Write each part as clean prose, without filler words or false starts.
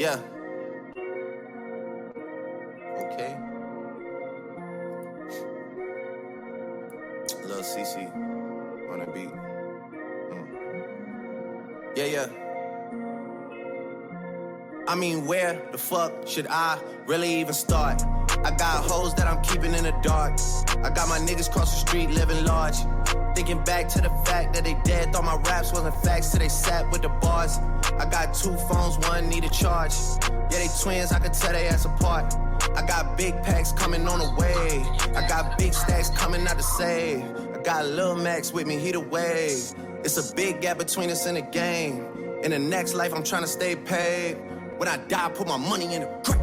Yeah. Okay. Lil CC on the beat. Yeah. I mean, where the fuck should I really even start? I got hoes that I'm keeping in the dark. I got my niggas cross the street living large. Thinking back to the fact that they dead, thought my raps wasn't facts till they sat with the bars. I got 2 phones, one need a charge. Yeah, they twins, I could tell they ass apart. I got big packs coming on the way. I got big stacks coming out to save. I got Lil Max with me, he the wave. It's a big gap between us in the game. In the next life, I'm trying to stay paid. When I die, put my money in the grave.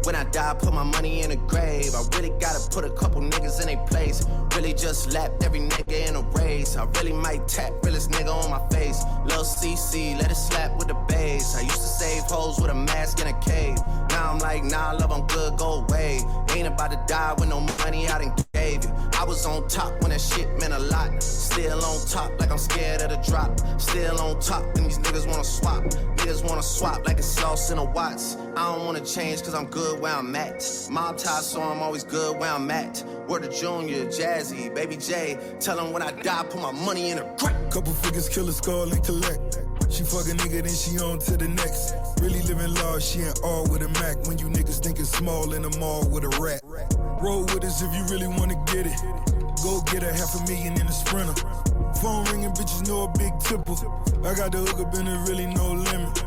When I die, put my money in the grave. I really gotta put a couple niggas in their place. Really just lapped every nigga in a race. I really might tap realest nigga on my face. Lil CC, let it slap with the bass. I used to save hoes with a mask in a cave. Now I'm like, nah, love, I'm good, go away. Ain't about to die with no money I done gave you. I was on top when that shit meant a lot. Still on top like I'm scared of the drop. Still on top when these niggas wanna swap. Niggas wanna swap like it's sauce in a Watts. I don't wanna change cause I'm good where I'm at. Mob tie, so I'm always good where I'm at. Word to Junior, Jazzy, Baby J. Tell them when I die, put my money in a grave. Couple figures, kill a skull and collect. She fuck a nigga, then she on to the next. Really living large, she ain't all with a Mac. When you niggas thinking small in the mall with a rat. Roll with us if you really wanna get it. Go get a $500,000 in a Sprinter. Phone ringing, bitches know a big tipple. I got the hook up and there really no limit.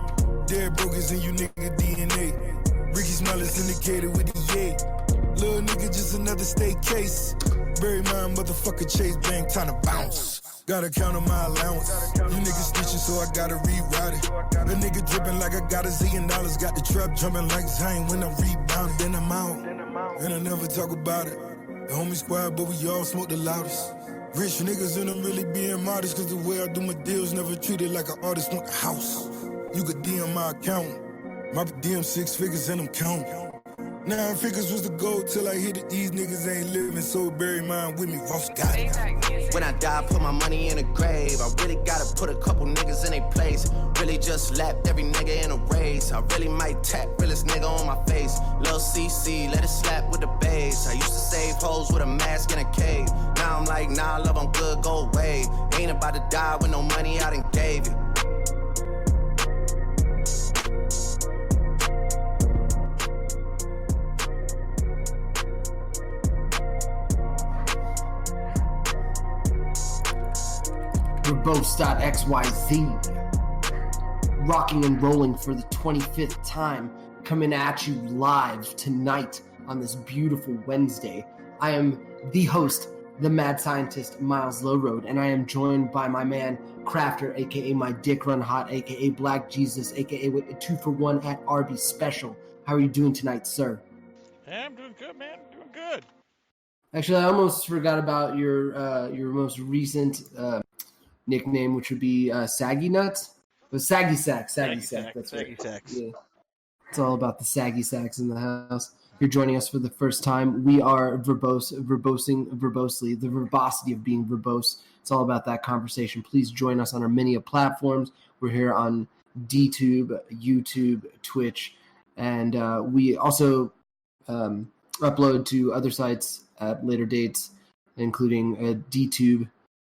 Dead brokers in you nigga DNA. Ricky Smiley syndicated with the yay. Little nigga just another state case. Bury my motherfucker Chase Bank, time to bounce. Gotta count on my allowance. You niggas snitching, so I gotta reroute it. The nigga dripping like I got $1 zillion. Got the trap jumping like Zane when I'm rebounding. Then I'm out, and I never talk about it. The homie squad, but we all smoke the loudest. Rich niggas and I'm really being modest, cause the way I do my deals never treated like an artist want the house. You could DM my account. My DM 6 figures and I'm counting. 9 figures was the goal till I hit it. These niggas ain't living, so bury mine with me. Ross got it. When I die, put my money in a grave. I really gotta put a couple niggas in their place. Really just lapped every nigga in a race. I really might tap realest nigga on my face. Lil CC, let it slap with the bass. I used to save hoes with a mask in a cave. Now I'm like, nah, love, I'm good, go away. Ain't about to die with no money I done gave you. verbose.xyz, rocking and rolling for the 25th time, coming at you live tonight on this beautiful Wednesday. I am the host, the mad scientist, Miles Lowroad, and I am joined by my man, Crafter, aka my dick run hot, aka Black Jesus, aka with a 2-for-1 at Arby's special. How are you doing tonight, sir? Yeah, I'm doing good, man. Doing good. Actually, I almost forgot about your most recent nickname, which would be Saggy Nuts. But Saggy Sack. That's Saggy right. Sacks. Yeah. It's all about the Saggy Sacks in the house. If you're joining us for the first time, we are verbosely, the verbosity of being verbose. It's all about that conversation. Please join us on our many platforms. We're here on DTube, YouTube, Twitch, and we also upload to other sites at later dates, including DTube.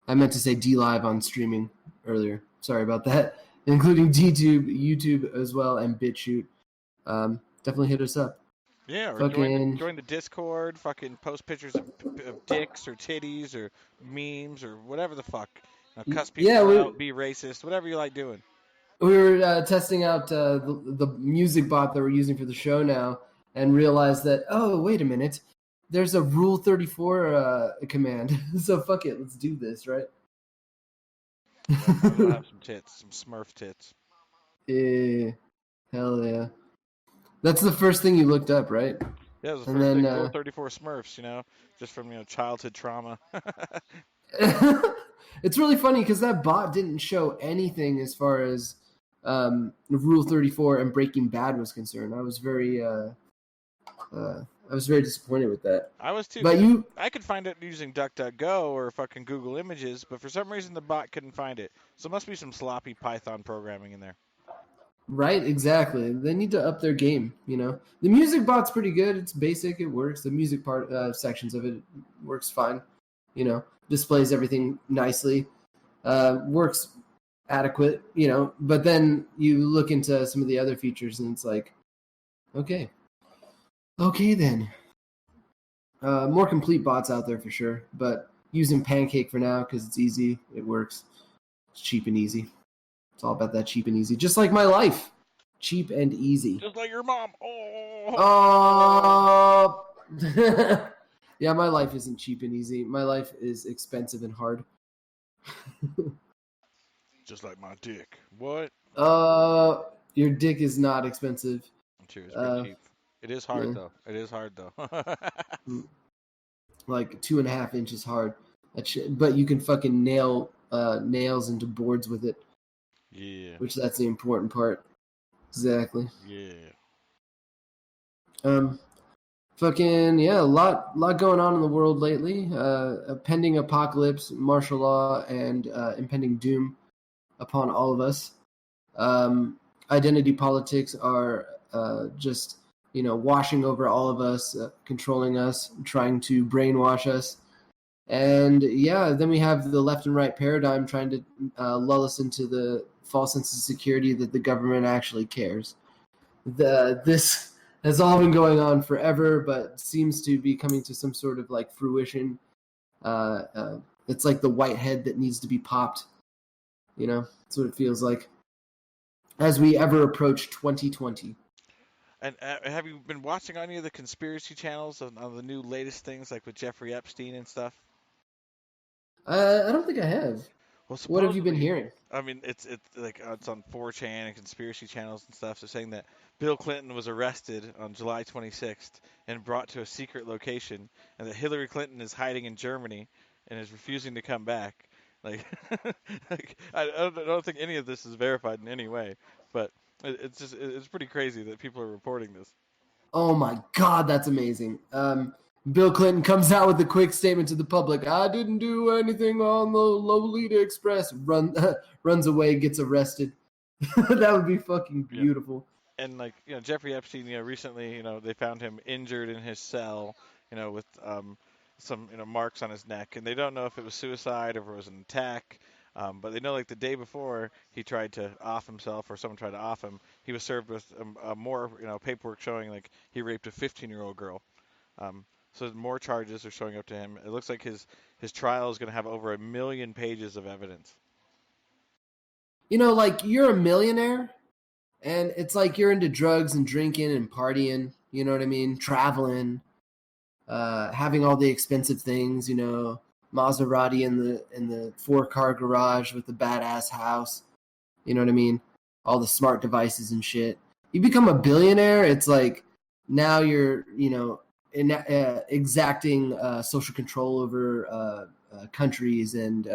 I meant to say DLive on streaming earlier. Sorry about that. Including DTube, YouTube as well, and BitChute. Definitely hit us up. Yeah, or join the Discord, fucking post pictures of dicks or titties or memes or whatever the fuck. Cuss people out, be racist, whatever you like doing. We were testing out the music bot that we're using for the show now and realized that, oh, wait a minute. There's a Rule 34 command. So fuck it, let's do this, right? I'll have some tits, some Smurf tits. Yeah, hell yeah. That's the first thing you looked up, right? Yeah, it was the first thing, Rule 34 Smurfs, just from childhood trauma. It's really funny because that bot didn't show anything as far as Rule 34 and Breaking Bad was concerned. I was very disappointed with that. I was too. But I could find it using DuckDuckGo or fucking Google Images, but for some reason the bot couldn't find it. So it must be some sloppy Python programming in there. Right, exactly. They need to up their game. The music bot's pretty good. It's basic. It works. The music part sections of it works fine. Displays everything nicely. Works adequate. But then you look into some of the other features, and it's like, okay then. More complete bots out there for sure, but using Pancake for now because it's easy. It works. It's cheap and easy. It's all about that cheap and easy. Just like my life. Cheap and easy. Just like your mom. Oh. Yeah, my life isn't cheap and easy. My life is expensive and hard. Just like my dick. What? Your dick is not expensive. Cheers, pretty cheap. It is hard though. It is hard though. Like 2.5 inches hard. But you can fucking nail nails into boards with it. Yeah. Which that's the important part. Exactly. Yeah. Fucking yeah, a lot going on in the world lately. A pending apocalypse, martial law, and impending doom upon all of us. Identity politics are just washing over all of us, controlling us, trying to brainwash us. And yeah, then we have the left and right paradigm trying to lull us into the false sense of security that the government actually cares. This has all been going on forever, but seems to be coming to some sort of like fruition. It's like the white head that needs to be popped. That's what it feels like as we ever approach 2020. And have you been watching any of the conspiracy channels on the new latest things, like with Jeffrey Epstein and stuff? I don't think I have. Well, what have you been hearing? I mean, it's like it's on 4chan and conspiracy channels and stuff. So saying that Bill Clinton was arrested on July 26th and brought to a secret location, and that Hillary Clinton is hiding in Germany and is refusing to come back. Like, I don't think any of this is verified in any way, but it's pretty crazy that people are reporting this. Oh my God, that's amazing. Bill Clinton comes out with a quick statement to the public. I didn't do anything on the Lolita Express. Runs away, gets arrested. That would be fucking beautiful. Yeah. And like Jeffrey Epstein, recently they found him injured in his cell, with some marks on his neck, and they don't know if it was suicide or if it was an attack. But they know like the day before he tried to off himself or someone tried to off him, he was served with more paperwork showing like he raped a 15-year-old girl. So more charges are showing up to him. It looks like his trial is going to have over 1 million pages of evidence. Like you're a millionaire, and it's like you're into drugs and drinking and partying. You know what I mean? Traveling, having all the expensive things. Maserati in the 4-car garage with the badass house. You know what I mean? All the smart devices and shit. You become a billionaire. It's like now you're exacting social control over countries and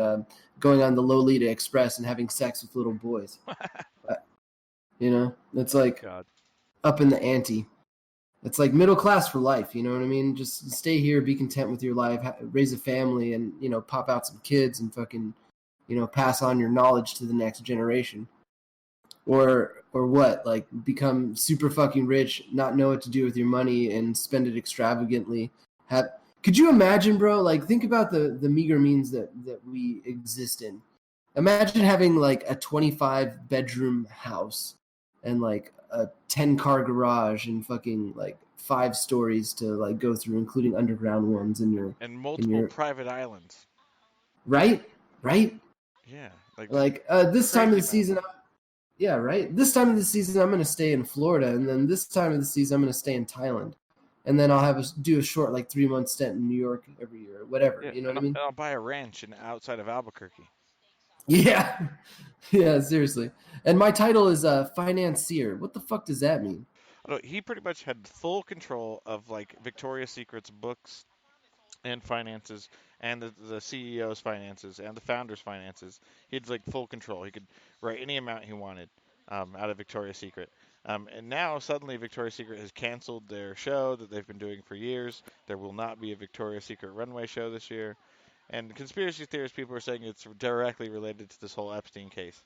going on the Lolita Express and having sex with little boys. It's like God. Up in the ante. It's like middle class for life. You know what I mean? Just stay here, be content with your life, raise a family, and pop out some kids and fucking pass on your knowledge to the next generation. Or what? Like become super fucking rich, not know what to do with your money, and spend it extravagantly. Could you imagine, bro? Like think about the meager means that we exist in. Imagine having like a 25-bedroom house and like a 10-car garage and fucking like 5 stories to like go through, including underground ones and multiple private islands. Right. Yeah. Like this time of the season. Yeah, right. This time of the season, I'm going to stay in Florida, and then this time of the season, I'm going to stay in Thailand, and then I'll do a short, like 3-month stint in New York every year, or whatever. Yeah, you know what I mean? I'll buy a ranch outside of Albuquerque. Yeah, seriously. And my title is financier. What the fuck does that mean? He pretty much had full control of like Victoria's Secret's books and finances, and the CEO's finances, and the founder's finances. He had like full control. He could write any amount he wanted out of Victoria's Secret. And now suddenly Victoria's Secret has canceled their show that they've been doing for years. There will not be a Victoria's Secret runway show this year. And conspiracy theorists, people are saying it's directly related to this whole Epstein case.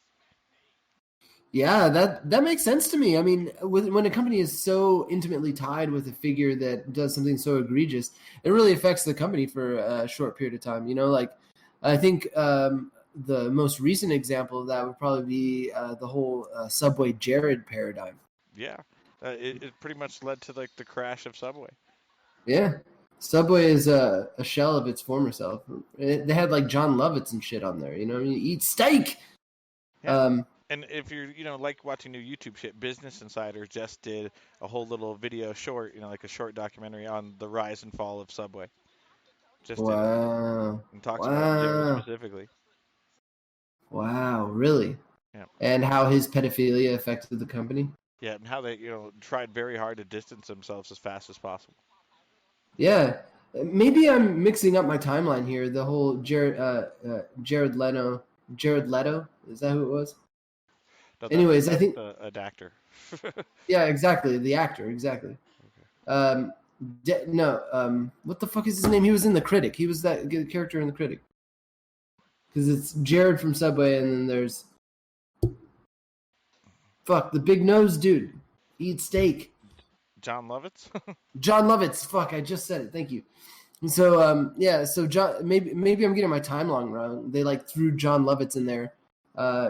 Yeah, that makes sense to me. I mean, when a company is so intimately tied with a figure that does something so egregious, it really affects the company for a short period of time. Like I think the most recent example of that would probably be the whole Subway Jared paradigm. Yeah, it pretty much led to like the crash of Subway. Yeah, Subway is a shell of its former self. They had like John Lovitz and shit on there. I mean, eat steak. Yeah. Um, And if you're, like watching new YouTube shit, Business Insider just did a whole little video short, like a short documentary on the rise and fall of Subway. Just did one wow, and talks about Jared wow, specifically. wow, really? Yeah. And how his pedophilia affected the company. Yeah, and how they, tried very hard to distance themselves as fast as possible. Yeah, maybe I'm mixing up my timeline here. The whole Jared Leto, is that who it was? No, Anyways, I that's think an actor. yeah, exactly, the actor, exactly. Okay. Um, no, what the fuck is his name? He was in The Critic. He was that character in The Critic. Because it's Jared from Subway, and then there's fuck the big nose dude, eat steak. John Lovitz? John Lovitz. Fuck, I just said it. Thank you. So yeah, so John, maybe I'm getting my timeline wrong. They like threw John Lovitz in there,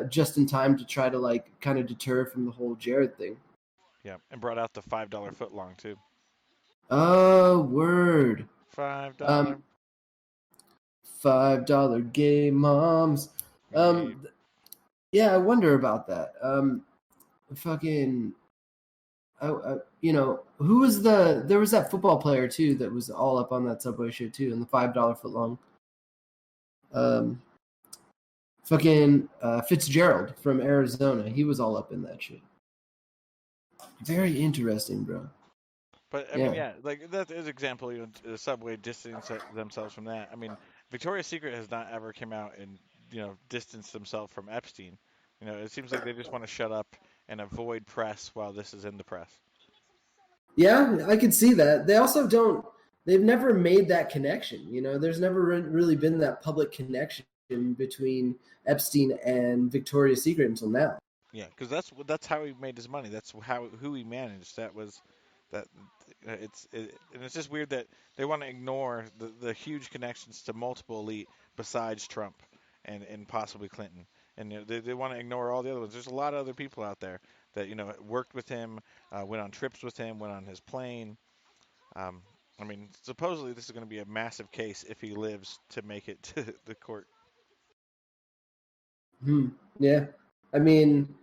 just in time to try to like kind of deter from the whole Jared thing. Yeah, and brought out the $5 footlong too. Oh, word. $5 Um, $5 gay moms. gay. Yeah, I wonder about that. Fucking, who was there was that football player too that was all up on that Subway shit too, and the $5 foot long. Um, fucking Fitzgerald from Arizona, he was all up in that shit. Very interesting, bro. But I mean, Yeah. yeah, like that is example. The Subway distancing themselves from that. I mean, Victoria's Secret has not ever come out and distanced themselves from Epstein. It seems like they just want to shut up and avoid press while this is in the press. Yeah, I could see that. They also don't. They've never made that connection. There's never really been that public connection between Epstein and Victoria's Secret until now. Yeah, because that's how he made his money. That's who he managed. That was that. And it's just weird that they want to ignore the huge connections to multiple elite besides Trump and possibly Clinton. And they want to ignore all the other ones. There's a lot of other people out there that worked with him, went on trips with him, went on his plane. Um, I mean, supposedly this is going to be a massive case if he lives to make it to the court. Yeah, I mean,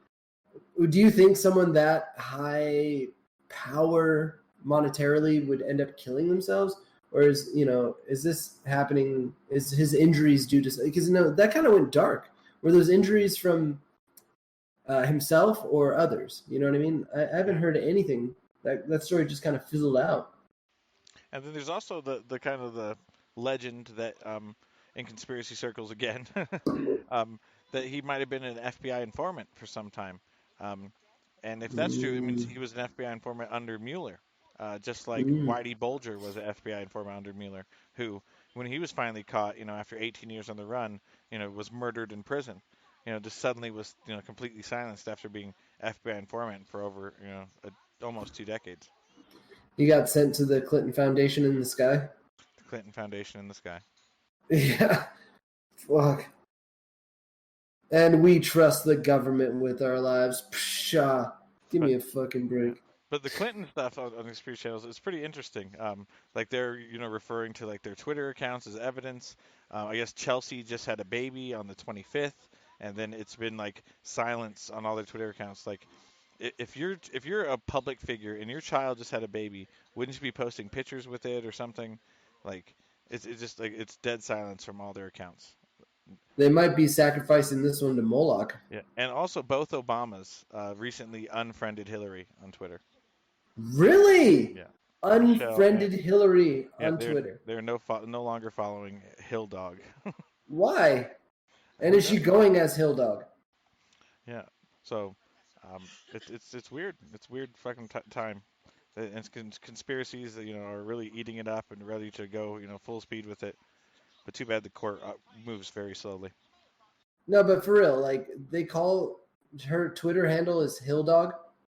do you think someone that high power monetarily would end up killing themselves, or is this happening? Is his injuries due to because that kind of went dark? Were those injuries from himself or others? You know what I mean? I haven't heard anything. That story just kind of fizzled out. And then there's also the kind of the legend that in conspiracy circles again um, that he might have been an FBI informant for some time. Um, and if that's true, it means he was an FBI informant under Mueller, just like Whitey Bulger was an FBI informant under Mueller, who, when he was finally caught, after 18 years on the run, was murdered in prison. Just suddenly was, completely silenced after being FBI informant for over, almost 2 decades. He got sent to the Clinton Foundation in the sky. The Clinton Foundation in the sky. Yeah, fuck. And we trust the government with our lives. Pshaw. Give me a fucking break. But the Clinton stuff on conspiracy channels is pretty interesting. Like they're referring to like their Twitter accounts as evidence. I guess Chelsea just had a baby on the 25th, and then it's been like silence on all their Twitter accounts. Like if you're a public figure and your child just had a baby, wouldn't you be posting pictures with it or something? Like it's just like it's dead silence from all their accounts. They might be sacrificing this one to Moloch. Yeah, and also both Obamas recently unfriended Hillary on Twitter. Really? Yeah. Unfriended Hillary on they're, Twitter. They're no longer following Hill Dog. Why? And is she going as Hill Dog? Yeah. So, it's weird. It's weird fucking time. And conspiracies, are really eating it up and ready to go, full speed with it. But too bad the court moves very slowly. No, but for real, like they call her Twitter handle is Hilldog.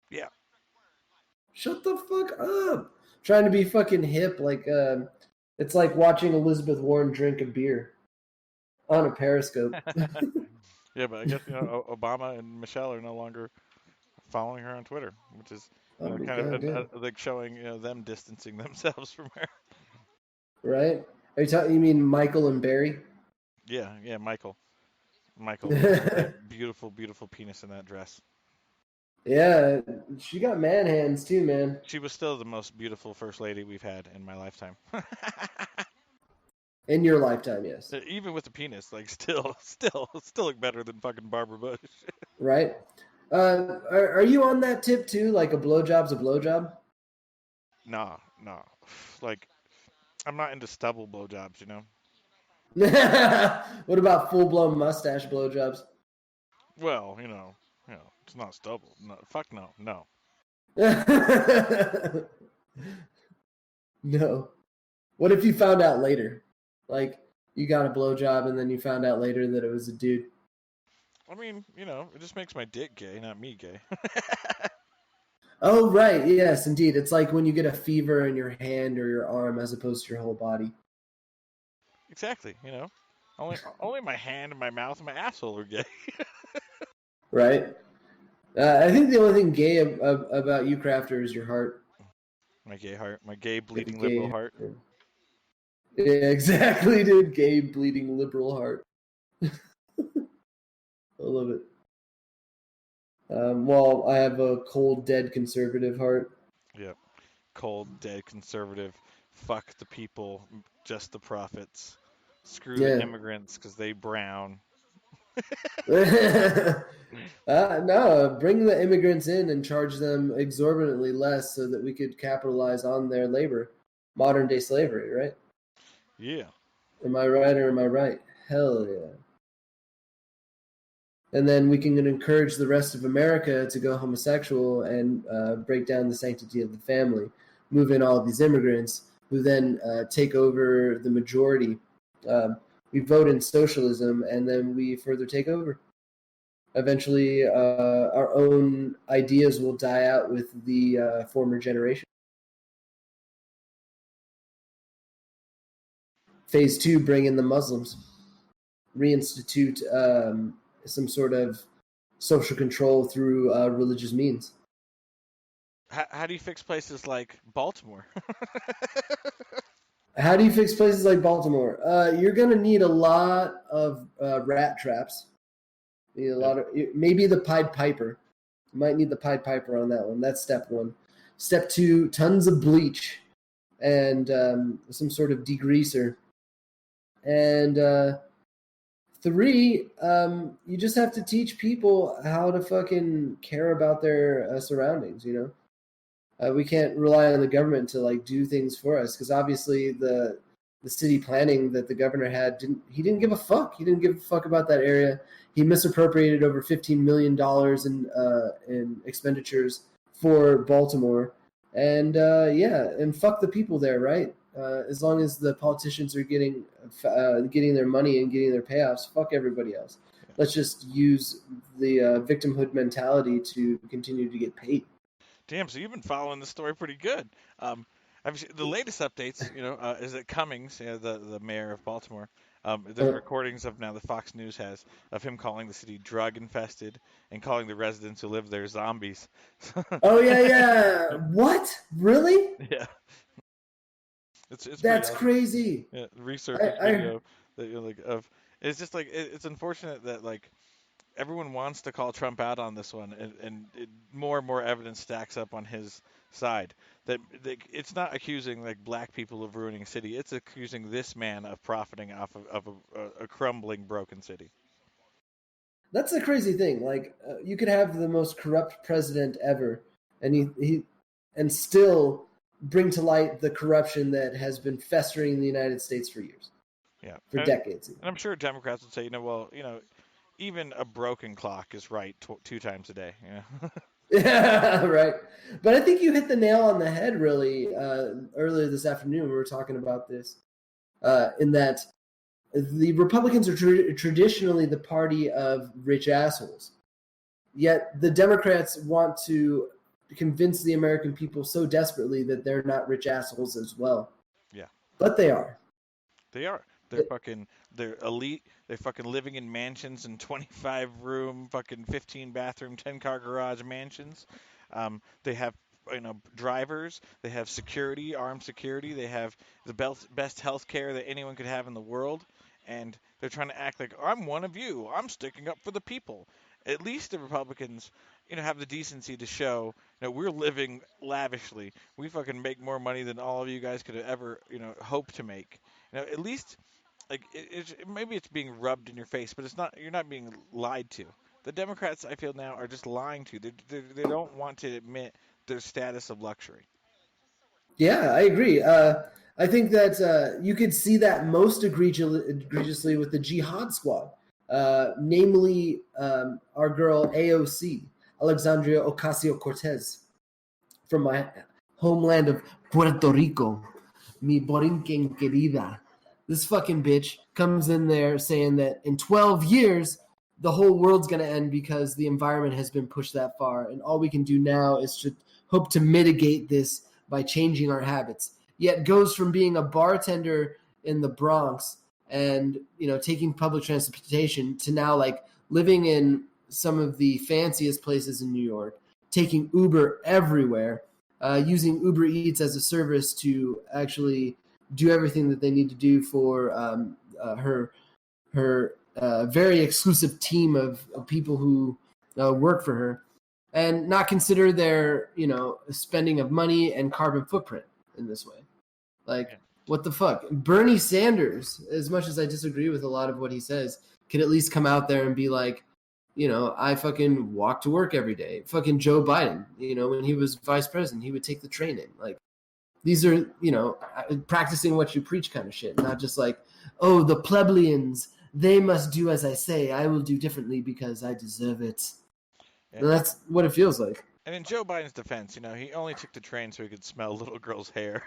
Yeah. Shut the fuck up. Trying to be fucking hip, like it's like watching Elizabeth Warren drink a beer on a Periscope. Yeah, but I guess Obama and Michelle are no longer following her on Twitter, which is like showing them distancing themselves from her. Right? Are you mean Michael and Barry? Yeah, Michael. That beautiful, beautiful penis in that dress. Yeah, she got man hands too, man. She was still the most beautiful first lady we've had in my lifetime. In your lifetime, yes. Even with the penis, like still look better than fucking Barbara Bush. Right? Are you on that tip too? Like a blowjob's a blowjob? Nah. Like, I'm not into stubble blowjobs, you know? What about full-blown mustache blowjobs? Well, it's not stubble. No, fuck no. No. What if you found out later? Like, you got a blowjob and then you found out later that it was a dude. I mean, it just makes my dick gay, not me gay. Oh, right. Yes, indeed. It's like when you get a fever in your hand or your arm as opposed to your whole body. Exactly, Only my hand and my mouth and my asshole are gay. Right? I think the only thing gay about you, Crafter, is your heart. My gay heart. My gay bleeding liberal heart. Yeah, exactly, dude. Gay, bleeding, liberal heart. I love it. Well, I have a cold, dead, conservative heart. Yep. Cold, dead, conservative. Fuck the people, just the profits. Screw the immigrants because they brown. No, bring the immigrants in and charge them exorbitantly less so that we could capitalize on their labor. Modern day slavery, right? Yeah. Am I right or am I right? Hell yeah. And then we can encourage the rest of America to go homosexual and break down the sanctity of the family, move in all of these immigrants who then take over the majority. We vote in socialism and then we further take over. Eventually, our own ideas will die out with the former generation. Phase 2, bring in the Muslims. Reinstitute some sort of social control through religious means. How do you fix places like Baltimore? How do you fix places like Baltimore? You're going to need a lot of rat traps. You need a lot of, maybe the Pied Piper. You might need the Pied Piper on that one. That's step 1. Step 2, tons of bleach and some sort of degreaser. And 3, you just have to teach people how to fucking care about their surroundings, we can't rely on the government to do things for us because obviously the city planning that the governor had didn't give a fuck. He didn't give a fuck about that area. He misappropriated over $15 million in expenditures for Baltimore, and and fuck the people there, right? As long as the politicians are getting their money and getting their payoffs, fuck everybody else. Let's just use the victimhood mentality to continue to get paid. Damn, so you've been following the story pretty good. The latest updates, is that Cummings, the mayor of Baltimore, there's recordings of now the Fox News has of him calling the city drug infested and calling the residents who live there zombies. Oh yeah. What? Really? Yeah. It's That's awesome. crazy. Yeah, resurfaced video that of. It's just it's unfortunate that everyone wants to call Trump out on this one, and more and more evidence stacks up on his side. That it's not accusing black people of ruining a city; it's accusing this man of profiting off of a crumbling, broken city. That's the crazy thing. You could have the most corrupt president ever, and he still bring to light the corruption that has been festering in the United States for years. Yeah, for decades. And I'm sure Democrats would say, even a broken clock is right 2 times a day. Yeah, right. But I think you hit the nail on the head really earlier this afternoon. We were talking about this in that the Republicans are traditionally the party of rich assholes. Yet the Democrats want to convince the American people so desperately that they're not rich assholes as well. Yeah. But they are. They are. They're elite. They're fucking living in mansions and 25-room, fucking 15-bathroom, 10-car garage mansions. They have, drivers. They have security, armed security. They have the best health care that anyone could have in the world. And they're trying to act like, I'm one of you. I'm sticking up for the people. At least the Republicans, have the decency to show, we're living lavishly. We fucking make more money than all of you guys could have ever, hope to make. At least, like, maybe it's being rubbed in your face, but it's not. You're not being lied to. The Democrats, I feel now, are just lying to you. They don't want to admit their status of luxury. Yeah, I agree. I think that you could see that most egregiously with the Jihad Squad, namely our girl AOC, Alexandria Ocasio-Cortez, from my homeland of Puerto Rico, mi borinquen querida. This fucking bitch comes in there saying that in 12 years, the whole world's going to end because the environment has been pushed that far. And all we can do now is to hope to mitigate this by changing our habits. Yet goes from being a bartender in the Bronx and, taking public transportation to now like living in some of the fanciest places in New York, taking Uber everywhere, using Uber Eats as a service to actually do everything that they need to do for her very exclusive team of people who work for her, and not consider their spending of money and carbon footprint in this way. Like, what the fuck? Bernie Sanders, as much as I disagree with a lot of what he says, could at least come out there and be like, I fucking walk to work every day. Fucking Joe Biden, when he was vice president, he would take the train in. Like, these are, practicing what you preach kind of shit, not just like, oh, the plebeians, they must do as I say. I will do differently because I deserve it. Yeah. And that's what it feels like. And in Joe Biden's defense, he only took the train so he could smell little girl's hair.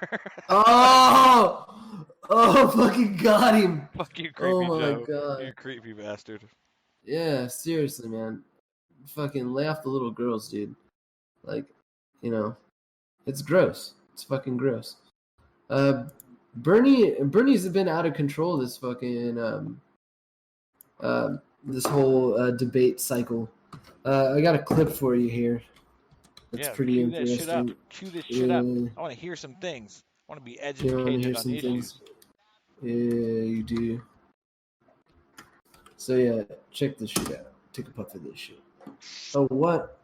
Oh, fucking got him. Fuck you, creepy Joe. God. You creepy bastard. Yeah, seriously, man. Fucking lay off the little girls, dude. Like, it's gross. It's fucking gross. Bernie's been out of control this fucking this whole debate cycle. I got a clip for you here. It's pretty interesting. Cue this shit up. I want to hear some things. I want to be educated on issues. Yeah, you do. So yeah, check this shit out. Take a puff of this shit. Oh, what?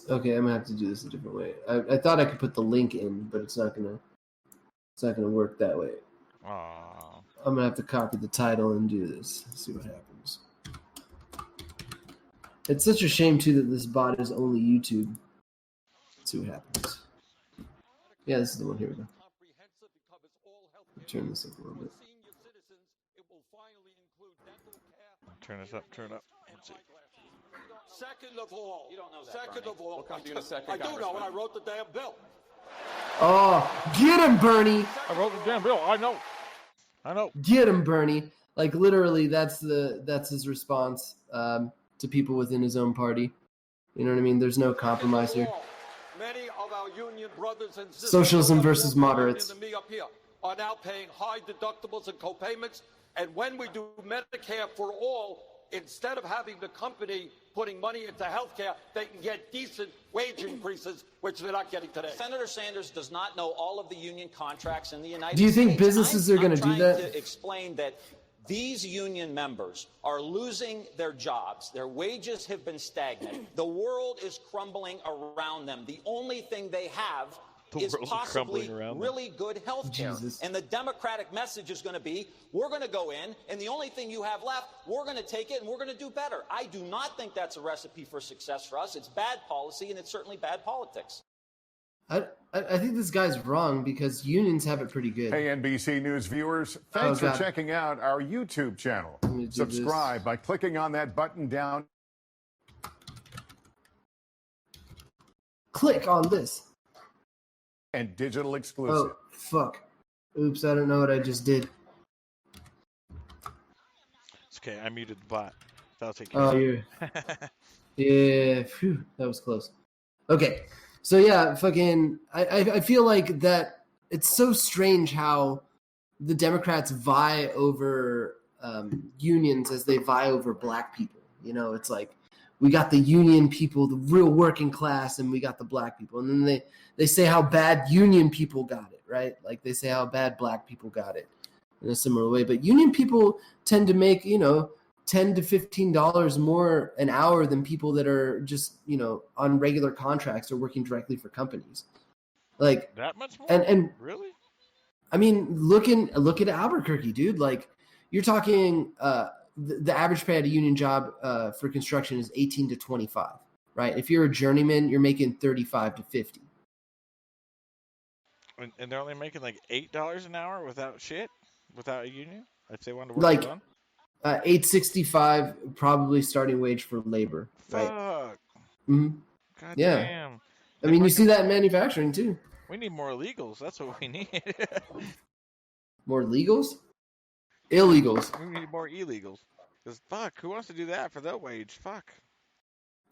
Okay, I'm gonna have to do this a different way. I thought I could put the link in, but it's not gonna work that way. Aww. I'm gonna have to copy the title and do this. See what happens. It's such a shame too that this bot is only YouTube. Let's see what happens. Yeah, this is the one. Here we go. Turn this up a little bit. Turn this up. Turn it up. Let's see. Second of all, you don't know that, second Bernie. of all, We'll come to you in a second, I do know, and I wrote the damn bill. Oh, get him, Bernie! I wrote the damn bill. I know. Get him, Bernie! Like literally, that's his response to people within his own party. You know what I mean? There's no compromise here. Many of our union brothers and sisters, socialism versus moderates, me up here, are now paying high deductibles and co-payments. And when we do Medicare for all, instead of having the company putting money into health care, they can get decent wage increases, which they're not getting today. Senator Sanders does not know all of the union contracts in the United States. Do you think businesses are going to do that? I'm trying to explain that these union members are losing their jobs. Their wages have been stagnant. The world is crumbling around them. The only thing they have is possibly really good health care. And the Democratic message is going to be, we're going to go in, and the only thing you have left, we're going to take it, and we're going to do better. I do not think that's a recipe for success for us. It's bad policy, and it's certainly bad politics. I think this guy's wrong because unions have it pretty good. Hey, NBC News viewers, thanks for checking out our YouTube channel. Subscribe by clicking on that button down. Click on this. And digital exclusive. Oh, fuck. Oops, I don't know what I just did. okay. I muted the bot. That'll take care. Oh, you're. Yeah, phew, that was close. Okay, so yeah, fucking. I feel like that. It's so strange how the Democrats vie over unions as they vie over black people. It's like we got the union people, the real working class, and we got the black people. And then they say how bad union people got it, right? Like they say how bad black people got it in a similar way. But union people tend to make, $10 to $15 more an hour than people that are just, on regular contracts or working directly for companies. Like that much more? And really? I mean, look at Albuquerque, dude. Like you're talking the average pay at a union job for construction is 18 to 25, right? If you're a journeyman, you're making 35 to 50. And they're only making like $8 an hour without a union? I'd say one to work like alone. $8.65 probably starting wage for labor, right? Fuck. Mm-hmm. God yeah. damn. I mean, you see that in manufacturing too. We need more illegals. That's what we need. More legals? Illegals. We need more illegals. Because fuck, who wants to do that for that wage? Fuck.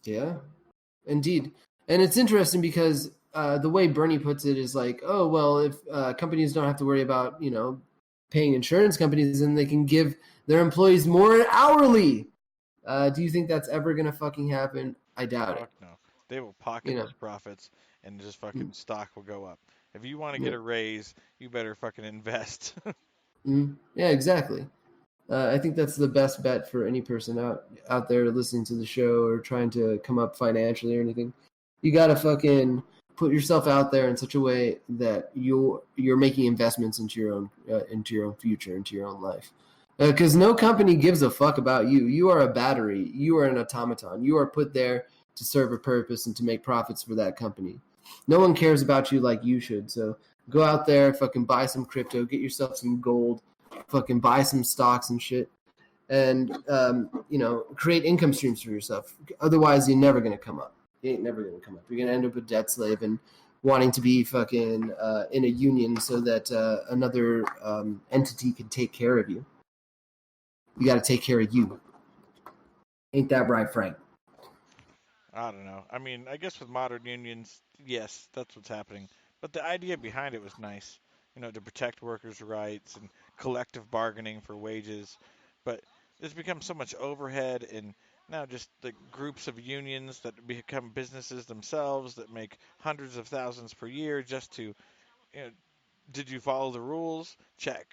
Yeah, indeed. And it's interesting because the way Bernie puts it is like, oh, well, if companies don't have to worry about, paying insurance companies, then they can give their employees more hourly. Do you think that's ever going to fucking happen? I doubt it. No. They will pocket those profits and just fucking stock will go up. If you want to get a raise, you better fucking invest. Yeah, exactly. I think that's the best bet for any person out there listening to the show or trying to come up financially or anything. You got to fucking put yourself out there in such a way that you're making investments into your own future, into your own life. Because no company gives a fuck about you. You are a battery. You are an automaton. You are put there to serve a purpose and to make profits for that company. No one cares about you like you should. So go out there, fucking buy some crypto, get yourself some gold, fucking buy some stocks and shit, and create income streams for yourself. Otherwise, you're never gonna come up. You ain't never gonna come up. You're gonna end up a debt slave and wanting to be fucking in a union so that another entity can take care of you. You got to take care of you. Ain't that right, Frank? I don't know. I mean, I guess with modern unions, yes, that's what's happening. But the idea behind it was nice, to protect workers' rights and collective bargaining for wages. But there's become so much overhead and now just the groups of unions that become businesses themselves that make hundreds of thousands per year just to, did you follow the rules? Check.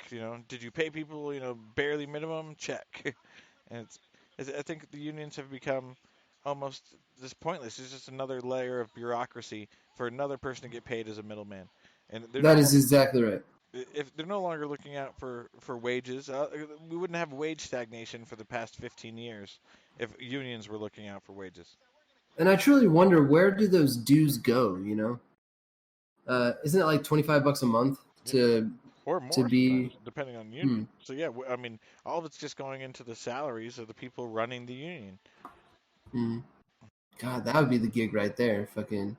Did you pay people, barely minimum? Check. And I think the unions have become almost just pointless. It's just another layer of bureaucracy for another person to get paid as a middleman. And that is exactly right. If they're no longer looking out for wages, we wouldn't have wage stagnation for the past 15 years if unions were looking out for wages. And I truly wonder, where do those dues go, Isn't it like $25 a month or more to be depending on the union? So yeah, I mean, all of it's just going into the salaries of the people running the union. God, that would be the gig right there. Fucking,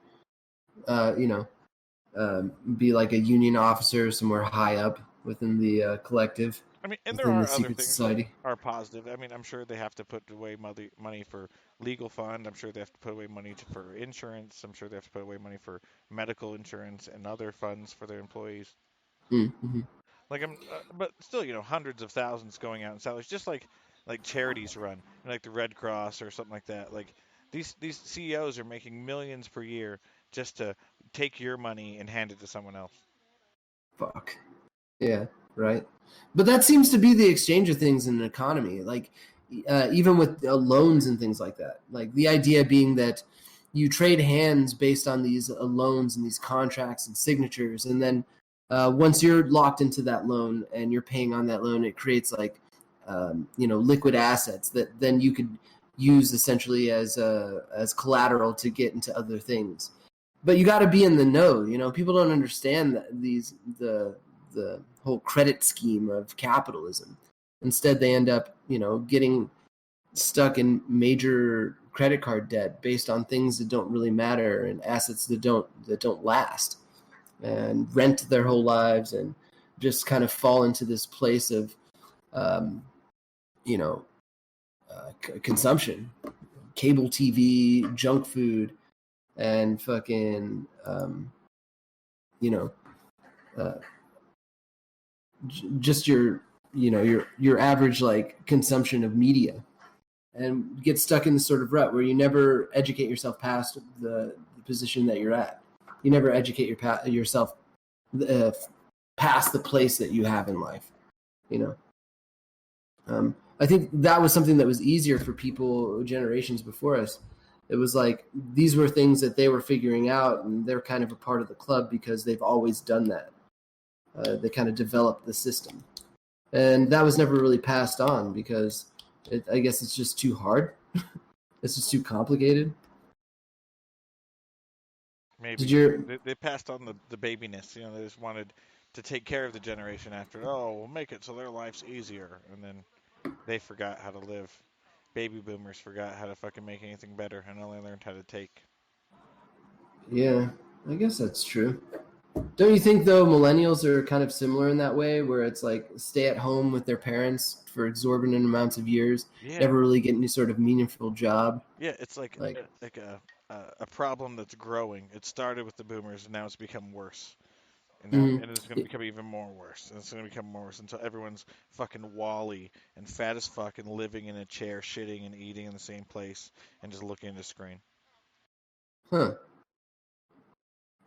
be like a union officer somewhere high up within the collective. I mean, and there are other things that are positive. I mean, I'm sure they have to put away money for legal fund. I'm sure they have to put away money for insurance. I'm sure they have to put away money for medical insurance and other funds for their employees. Mm-hmm. Like but still, hundreds of thousands going out in salaries, just like charities run, like the Red Cross or something like that. Like these CEOs are making millions per year just to take your money and hand it to someone else. Fuck. Yeah, right. But that seems to be the exchange of things in an economy, like even with loans and things like that. Like the idea being that you trade hands based on these loans and these contracts and signatures, and then once you're locked into that loan and you're paying on that loan, it creates like liquid assets that then you could use essentially as collateral to get into other things. But you got to be in the know. People don't understand the whole credit scheme of capitalism. Instead, they end up, getting stuck in major credit card debt based on things that don't really matter and assets that don't last, and rent their whole lives and just kind of fall into this place of, consumption, cable TV, junk food, and fucking just your average like consumption of media, and get stuck in this sort of rut where you never educate yourself past the position that you're at. You never educate yourself past the place that you have in life. I think that was something that was easier for people generations before us. It was like these were things that they were figuring out, and they're kind of a part of the club because they've always done that. They kind of developed the system, and that was never really passed on because I guess it's just too hard. It's just too complicated. Maybe they passed on the babiness. They just wanted to take care of the generation after. Oh, we'll make it so their life's easier, and then they forgot how to live. Baby boomers forgot how to fucking make anything better and only learned how to take. Yeah, I guess that's true. Don't you think, though, millennials are kind of similar in that way, where it's like stay at home with their parents for exorbitant amounts of years, never really get any sort of meaningful job? Yeah, it's like a problem that's growing. It started with the boomers, and now it's become worse. And it's going to become even more worse. And it's going to become more worse until everyone's fucking Wall-E and fat as fuck and living in a chair, shitting and eating in the same place and just looking at a screen. Huh.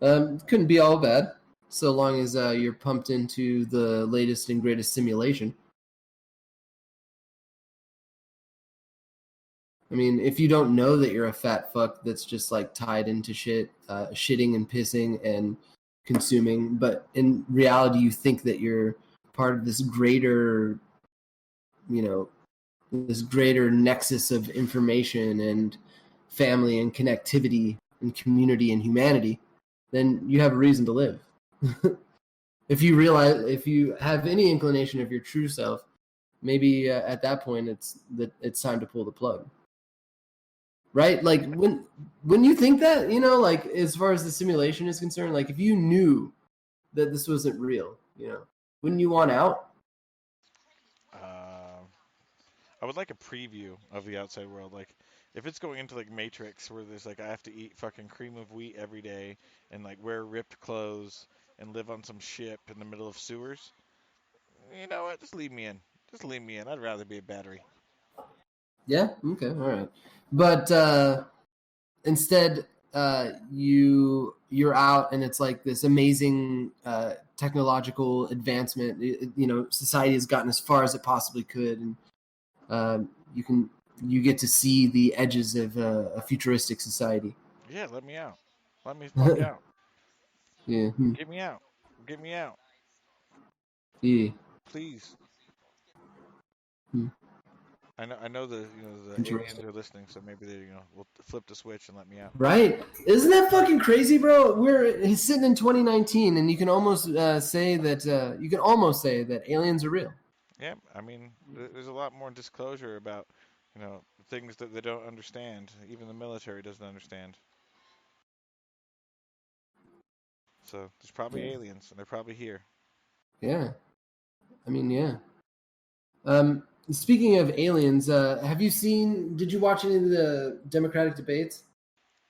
Couldn't be all bad, so long as you're pumped into the latest and greatest simulation. I mean, if you don't know that you're a fat fuck that's just like tied into shit, shitting and pissing and consuming, but in reality you think that you're part of this greater, this greater nexus of information and family and connectivity and community and humanity, then you have a reason to live. If you have any inclination of your true self, maybe at that point it's time to pull the plug. Right? Like when you think that, like as far as the simulation is concerned, like if you knew that this wasn't real, wouldn't you want out? I would like a preview of the outside world. Like if it's going into like Matrix where there's like I have to eat fucking cream of wheat every day and like wear ripped clothes and live on some ship in the middle of sewers. You know what? Just leave me in. I'd rather be a battery. Yeah? Okay, all right. But instead, you're out, and it's like this amazing technological advancement. Society has gotten as far as it possibly could, and you get to see the edges of a futuristic society. Yeah, let me out. Let me fuck out. Yeah. Get me out. Yeah. Please. I know the aliens are listening, so maybe they will flip the switch and let me out. Right? Isn't that fucking crazy, bro? We're sitting in 2019, and you can almost say that aliens are real. Yeah, I mean, there's a lot more disclosure about things that they don't understand. Even the military doesn't understand. So there's probably aliens, and they're probably here. Yeah, I mean, yeah. Speaking of aliens, did you watch any of the Democratic debates?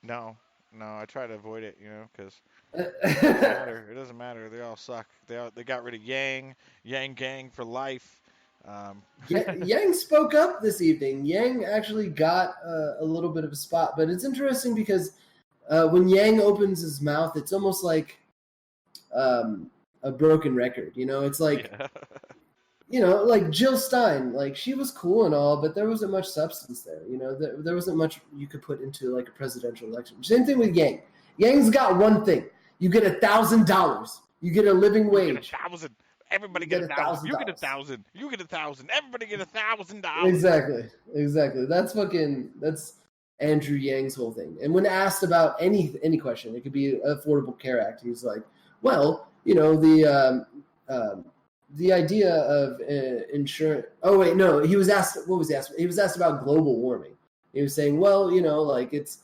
No, I try to avoid it, because it doesn't matter. They all suck. They got rid of Yang gang for life. Yang spoke up this evening. Yang actually got a little bit of a spot, but it's interesting because when Yang opens his mouth, it's almost like a broken record. It's like... Yeah. Like Jill Stein, like she was cool and all, but there wasn't much substance there. There wasn't much you could put into like a presidential election. Same thing with Yang. Yang's got one thing: you get $1,000, you get a living wage. You get 1,000. Everybody get 1,000. You get 1,000. You get 1,000. Everybody get $1,000. Exactly. That's Andrew Yang's whole thing. And when asked about any question, it could be Affordable Care Act. He's like, well, the idea of insurance. Oh wait, no. He was asked. What was he asked? He was asked about global warming. He was saying, well, like it's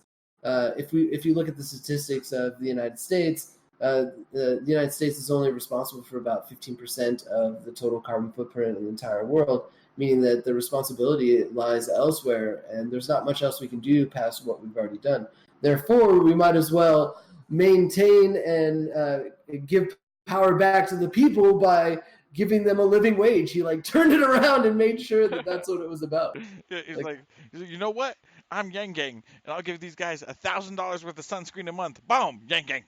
if you look at the statistics of the United States, the United States is only responsible for about 15% of the total carbon footprint of the entire world. meaning that the responsibility lies elsewhere, and there's not much else we can do past what we've already done. Therefore, we might as well maintain and give power back to the people by giving them a living wage. He like turned it around and made sure that that's what it was about. He's like, you know what? I'm Yang Gang, and I'll give these guys $1,000 worth of sunscreen a month. Boom, Yang Gang.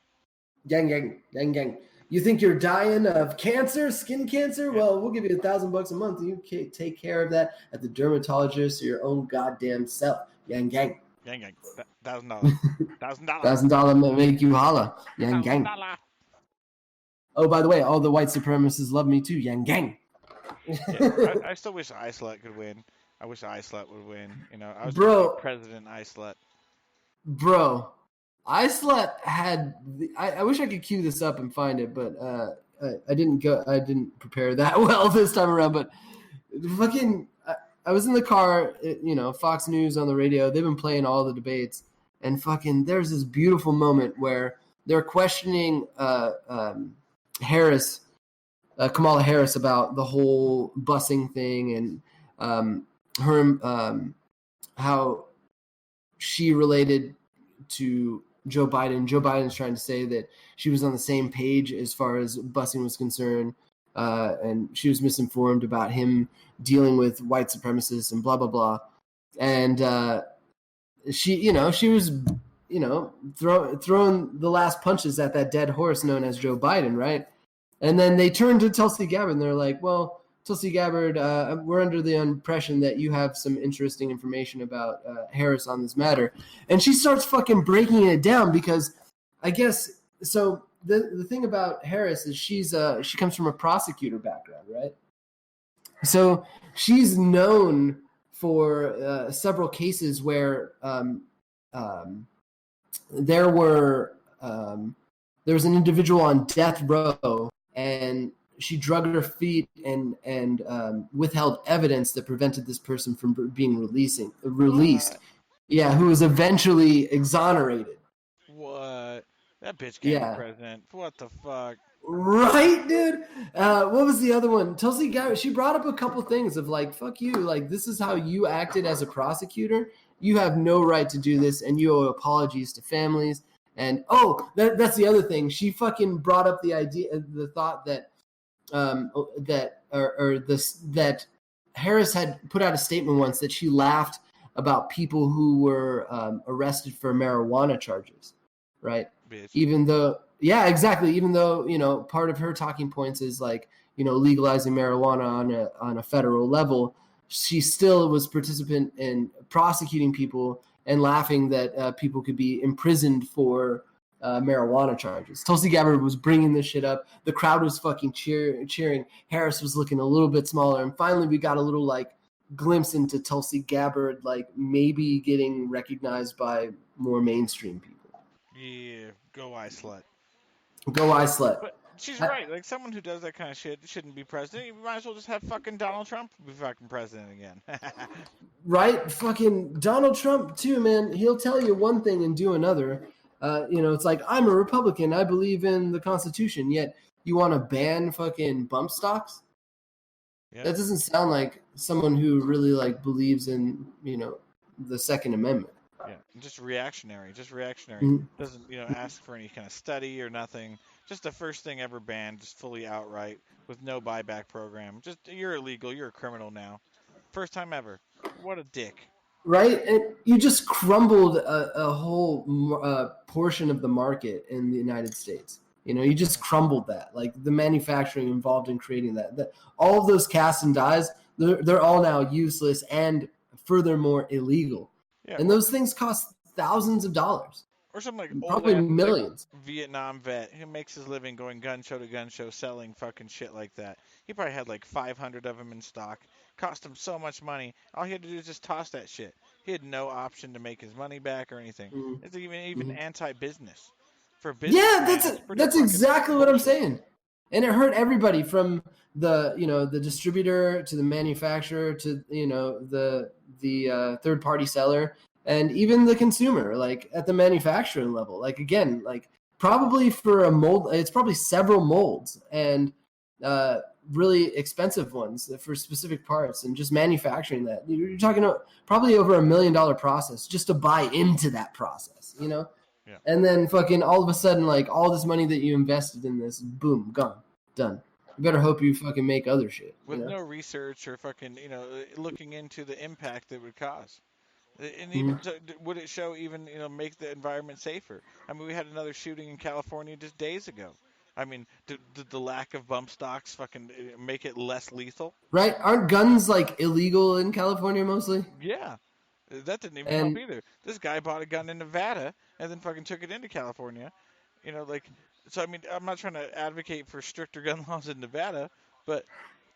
Yang Gang, Yang Gang. You think you're dying of cancer, skin cancer? Well, we'll give you $1,000 a month, and you take care of that at the dermatologist or your own goddamn self. Yang Gang. Yang Gang. $1,000. $1,000. $1,000 make you holla. Yang Gang. Oh, by the way, all the white supremacists love me too. Yang Gang. Yeah, I still wish Iceland could win. I wish Iceland would win. You know, I was President Iceland. Bro, Iceland had. I wish I could cue this up and find it, but I didn't go. I didn't prepare that well this time around. But fucking, I was in the car. You know, Fox News on the radio. They've been playing all the debates, and fucking, there's this beautiful moment where they're questioning Harris, Kamala Harris, about the whole busing thing and her how she related to Joe Biden. Joe Biden's trying to say that she was on the same page as far as busing was concerned, and she was misinformed about him dealing with white supremacists and blah blah blah. And she was throwing the last punches at that dead horse known as Joe Biden, right? And then they turned to Tulsi Gabbard and they're like, well, Tulsi Gabbard, we're under the impression that you have some interesting information about Harris on this matter. And she starts fucking breaking it down because I guess, so the thing about Harris is she comes from a prosecutor background, right? So she's known for several cases where there was an individual on death row and she drugged her feet and withheld evidence that prevented this person from being released. Yeah, who was eventually exonerated. What? That bitch can't be president. What the fuck? Right, dude? What was the other one? Tulsi Gabbard, she brought up a couple things of like, fuck you. Like, this is how you acted as a prosecutor. You have no right to do this, and you owe apologies to families. And, that's the other thing. She fucking brought up the thought that that Harris had put out a statement once that she laughed about people who were arrested for marijuana charges, right? Bitch. Even though part of her talking points is like, legalizing marijuana on a federal level, she still was participant in prosecuting people and laughing that people could be imprisoned for marijuana charges. Tulsi Gabbard was bringing this shit up. The crowd was fucking cheering. Harris was looking a little bit smaller. And finally we got a little like glimpse into Tulsi Gabbard, like maybe getting recognized by more mainstream people. Yeah, go Iceland. Go Iceland. But she's right. Like, someone who does that kind of shit shouldn't be president. You might as well just have fucking Donald Trump be fucking president again. Right? Fucking Donald Trump, too, man. He'll tell you one thing and do another. It's like, I'm a Republican. I believe in the Constitution. Yet you want to ban fucking bump stocks? Yeah. That doesn't sound like someone who really, like, believes in, the Second Amendment. Yeah, just reactionary. Mm-hmm. Doesn't, ask for any kind of study or nothing. Just the first thing ever banned, just fully outright, with no buyback program. Just, you're illegal, you're a criminal now. First time ever. What a dick. Right? And you just crumbled a whole portion of the market in the United States. You just crumbled that. Like, the manufacturing involved in creating that. All of those casts and dyes, they're all now useless and furthermore illegal. Yeah. And those things cost thousands of dollars. Or some like probably old millions. Like Vietnam vet who makes his living going gun show to gun show selling fucking shit like that. He probably had like 500 of them in stock. Cost him so much money. All he had to do is just toss that shit. He had no option to make his money back or anything. Mm-hmm. It's even anti-business. For business. Yeah, that's exactly what I'm saying. And it hurt everybody from the distributor to the manufacturer to the third party seller and even the consumer, like at the manufacturing level. Like, again, like probably for a mold, it's probably several molds, and really expensive ones for specific parts, and just manufacturing that. You're talking about probably over $1 million process just to buy into that process, you know? Yeah. And then fucking all of a sudden, like, all this money that you invested in this, boom, gone, done. You better hope you fucking make other shit. With you know? no research or fucking, looking into the impact it would cause. And Mm-hmm. even would it show even, make the environment safer? I mean, we had another shooting in California just days ago. I mean, did the lack of bump stocks fucking make it less lethal? Right? Aren't guns like illegal in California mostly? Yeah. That didn't even help And either. This guy bought a gun in Nevada and then fucking took it into California. So I mean, I'm not trying to advocate for stricter gun laws in Nevada, but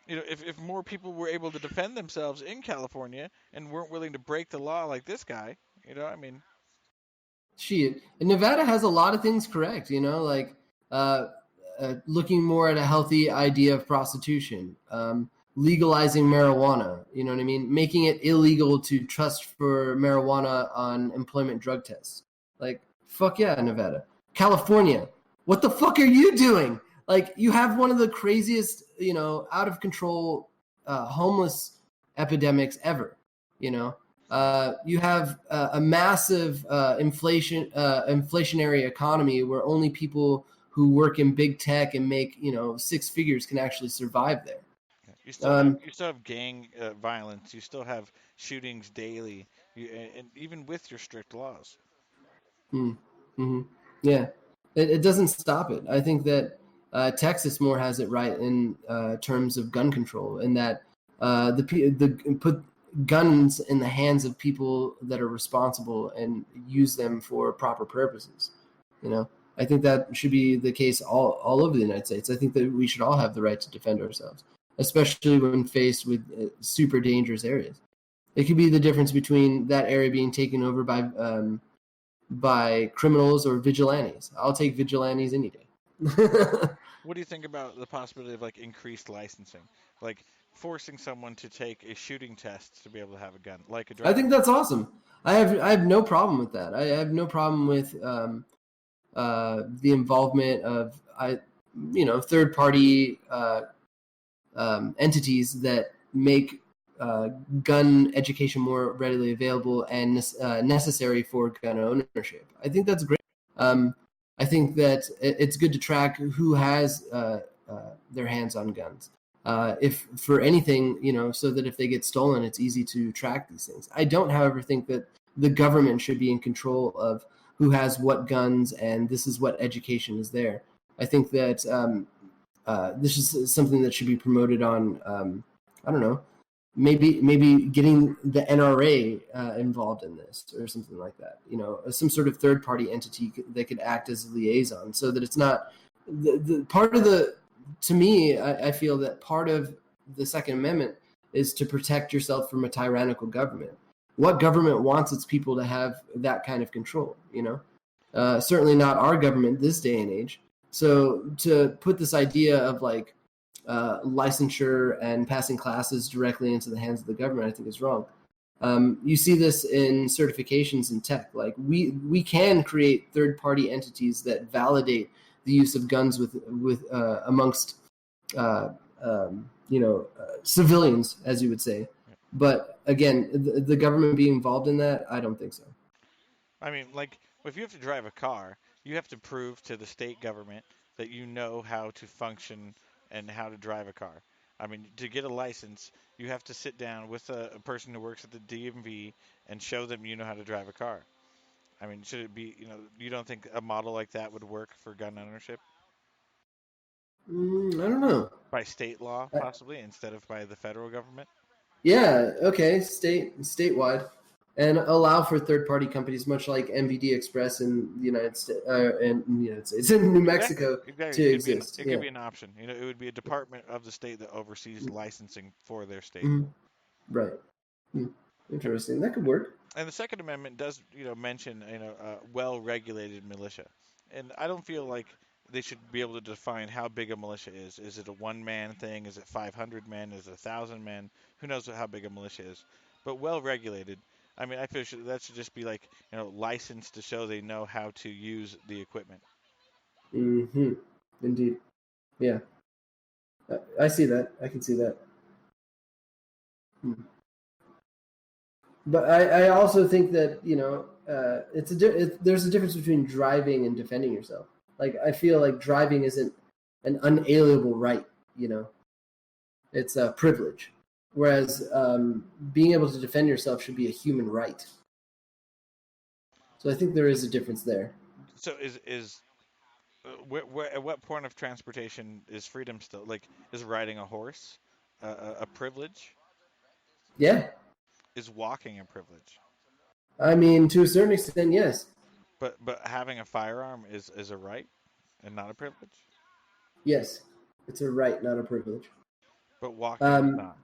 if more people were able to defend themselves in California and weren't willing to break the law like this guy, I mean, shit. And Nevada has a lot of things correct, like looking more at a healthy idea of prostitution, legalizing marijuana, you know what I mean? Making it illegal to trust for marijuana on employment drug tests. Like, fuck yeah, Nevada. California, what the fuck are you doing? Like, you have one of the craziest, out of control homeless epidemics ever, you have a massive inflationary economy where only people who work in big tech and make six figures can actually survive there. You still have gang violence. You still have shootings daily, and even with your strict laws. Mm-hmm. Yeah, it doesn't stop it. I think that Texas more has it right in terms of gun control, in that the put guns in the hands of people that are responsible and use them for proper purposes. I think that should be the case all over the United States. I think that we should all have the right to defend ourselves, especially when faced with super dangerous areas. It could be the difference between that area being taken over by criminals or vigilantes. I'll take vigilantes any day. What do you think about the possibility of like increased licensing, like forcing someone to take a shooting test to be able to have a gun, like a driver? I think that's awesome. I have no problem with that. I have no problem with the involvement of third party entities that make gun education more readily available and necessary for gun ownership. I think that's great. I think that it's good to track who has their hands on guns. If for anything, so that if they get stolen, it's easy to track these things. I don't, however, think that the government should be in control of who has what guns and this is what education is there. I think that this is something that should be promoted on, I don't know, maybe getting the NRA involved in this or something like that. Some sort of third party entity that could act as a liaison, so that it's not the part of the. To me, I feel that part of the Second Amendment is to protect yourself from a tyrannical government. What government wants its people to have that kind of control? Certainly not our government this day and age. So to put this idea of like licensure and passing classes directly into the hands of the government, I think is wrong. You see this in certifications in tech. Like we can create third-party entities that validate the use of guns with amongst civilians, as you would say. But again, the government being involved in that, I don't think so. I mean, like, if you have to drive a car, you have to prove to the state government that you know how to function and how to drive a car. I mean, to get a license, you have to sit down with a person who works at the DMV and show them you know how to drive a car. I mean, should it be, you don't think a model like that would work for gun ownership? I don't know. By state law, possibly, instead of by the federal government? Yeah, okay, statewide. And allow for third-party companies, much like MVD Express in the United States, in New Mexico, exactly. to exist. It could be an option. It would be a department of the state that oversees licensing for their state. Mm-hmm. Right. Interesting. That could work. And the Second Amendment does, mention, well-regulated militia, and I don't feel like they should be able to define how big a militia is. Is it a one-man thing? Is it 500 men? Is it 1,000 men? Who knows how big a militia is? But well-regulated. I mean, I feel that should just be like, licensed to show they know how to use the equipment. Mm-hmm. Indeed. Yeah. I see that. I can see that. But I also think that, you know, there's a difference between driving and defending yourself. Like, I feel like driving isn't an unalienable right, you know. It's a privilege. Whereas being able to defend yourself should be a human right. So I think there is a difference there. So at what point of transportation is freedom still, like, is riding a horse a privilege? Yeah. Is walking a privilege? I mean, to a certain extent, yes. But having a firearm is a right and not a privilege? Yes. It's a right, not a privilege. But walking is not.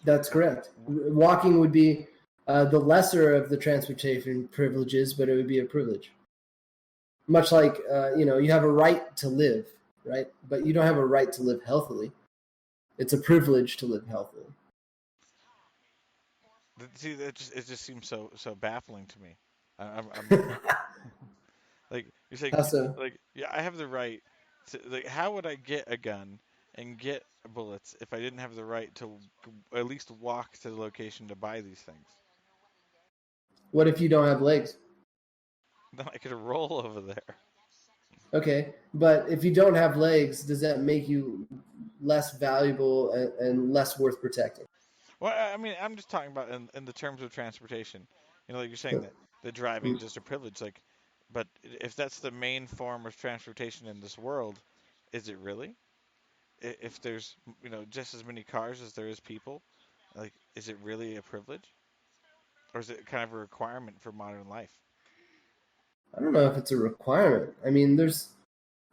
That's correct. Walking would be the lesser of the transportation privileges, but it would be a privilege. Much like, you know, you have a right to live, right? But you don't have a right to live healthily. It's a privilege to live healthily. See, it just seems so baffling to me. I'm like, you're saying, How so? like, yeah, I have the right to, like, how would I get a gun and get bullets if I didn't have the right to at least walk to the location to buy these things? What if you don't have legs? Then I could roll over there. Okay, but if you don't have legs, does that make you less valuable and less worth protecting? Well, I mean, I'm just talking about in the terms of transportation. You know, like you're saying that the driving is just a privilege. Like, but if that's the main form of transportation in this world, is it really? If there's, you know, just as many cars as there is people, like, is it really a privilege, or is it kind of a requirement for modern life? I don't know if it's a requirement. I mean, there's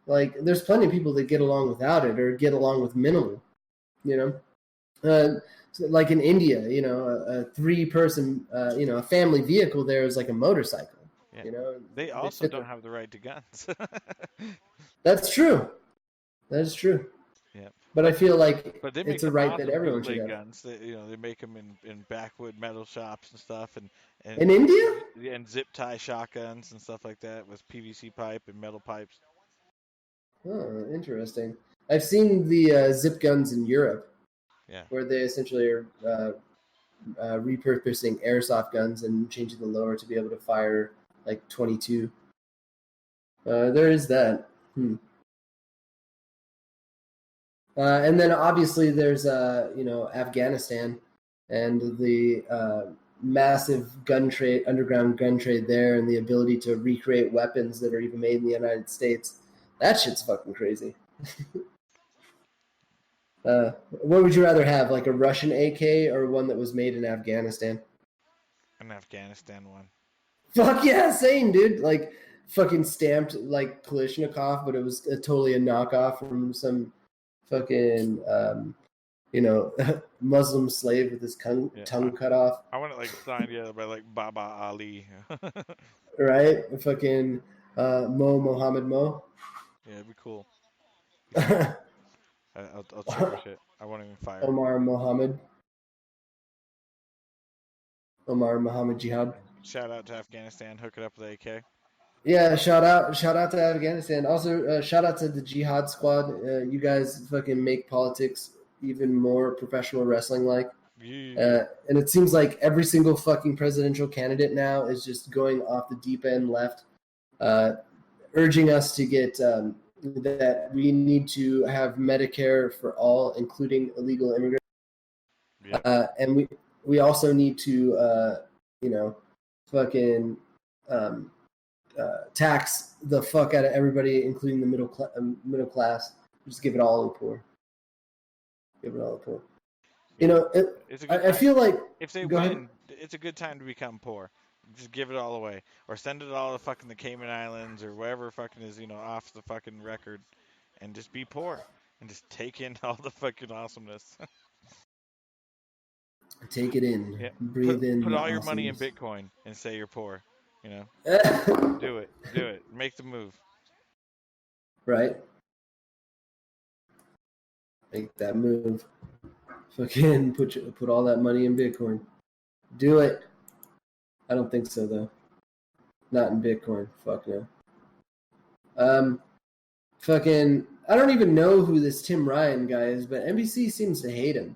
plenty of people that get along without it or get along with minimal. You know, so like in India, you know, a 3-person, you know, a family vehicle there is like a motorcycle. Yeah. You know, they also don't have the right to guns. That's true. That is true. Yeah. But I feel like they it's make a right awesome that everyone should bootleg have. guns. You know, they make them in backwood metal shops and stuff, and In India? and zip tie shotguns and stuff like that with PVC pipe and metal pipes. Oh, interesting. I've seen the zip guns in Europe. Yeah. Where they essentially are repurposing airsoft guns and changing the lower to be able to fire like 22. There is that. And then obviously there's you know, Afghanistan and the massive gun trade, underground gun trade there, and the ability to recreate weapons that are even made in the United States. That shit's fucking crazy. What would you rather have, like a Russian AK or one that was made in Afghanistan? An Afghanistan one. Fuck yeah, same, dude. Like, fucking stamped like Kalashnikov, but it was totally a knockoff from some fucking, you know, Muslim slave with his tongue cut off. I want it like signed by like Baba Ali. Right? Fucking Mohammed Mo. Yeah, it'd be cool. I'll cherish it. I won't even fire. Omar Muhammad Jihad. Shout out to Afghanistan. Hook it up with AK. Yeah, shout out to Afghanistan. Also, shout out to the Jihad Squad. You guys fucking make politics even more professional wrestling like. Yeah. And it seems like every single fucking presidential candidate now is just going off the deep end left, urging us to get that we need to have Medicare for all, including illegal immigrants. Yeah. And we also need to, you know, fucking tax the fuck out of everybody, including the middle class. Just give it all to the poor. Give it all to the poor. You know, I feel like if they win, it's a good time to become poor. Just give it all away, or send it all to fucking the Cayman Islands or wherever fucking is, you know, off the fucking record, and just be poor and just take in all the fucking awesomeness. Take it in. Yeah. Breathe in. Put all your money in Bitcoin and say you're poor. You know, do it. Make the move. Right. Make that move. Fucking put all that money in Bitcoin. Do it. I don't think so though. Not in Bitcoin. Fuck no. Fucking. I don't even know who this Tim Ryan guy is, but NBC seems to hate him.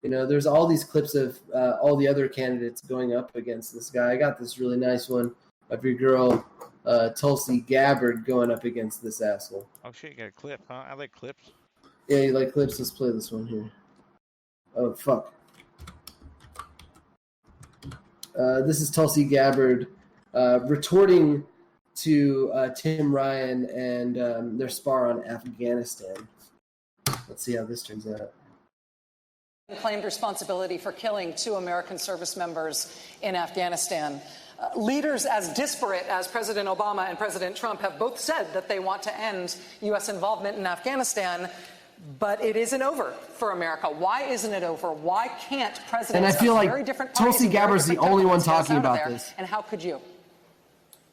You know, there's all these clips of all the other candidates going up against this guy. I got this really nice one of your girl, Tulsi Gabbard, going up against this asshole. Oh, shit, you got a clip, huh? I like clips. Yeah, you like clips? Let's play this one here. Oh, fuck. This is Tulsi Gabbard retorting to Tim Ryan and their spar on Afghanistan. Let's see how this turns out. Claimed responsibility for killing 2 American service members in Afghanistan. Leaders as disparate as President Obama and President Trump have both said that they want to end U.S. involvement in Afghanistan, but it isn't over for America. Why isn't it over? Why can't presidents and I feel of like very different Tulsi Gabbard's the only one talking about this? And how could you?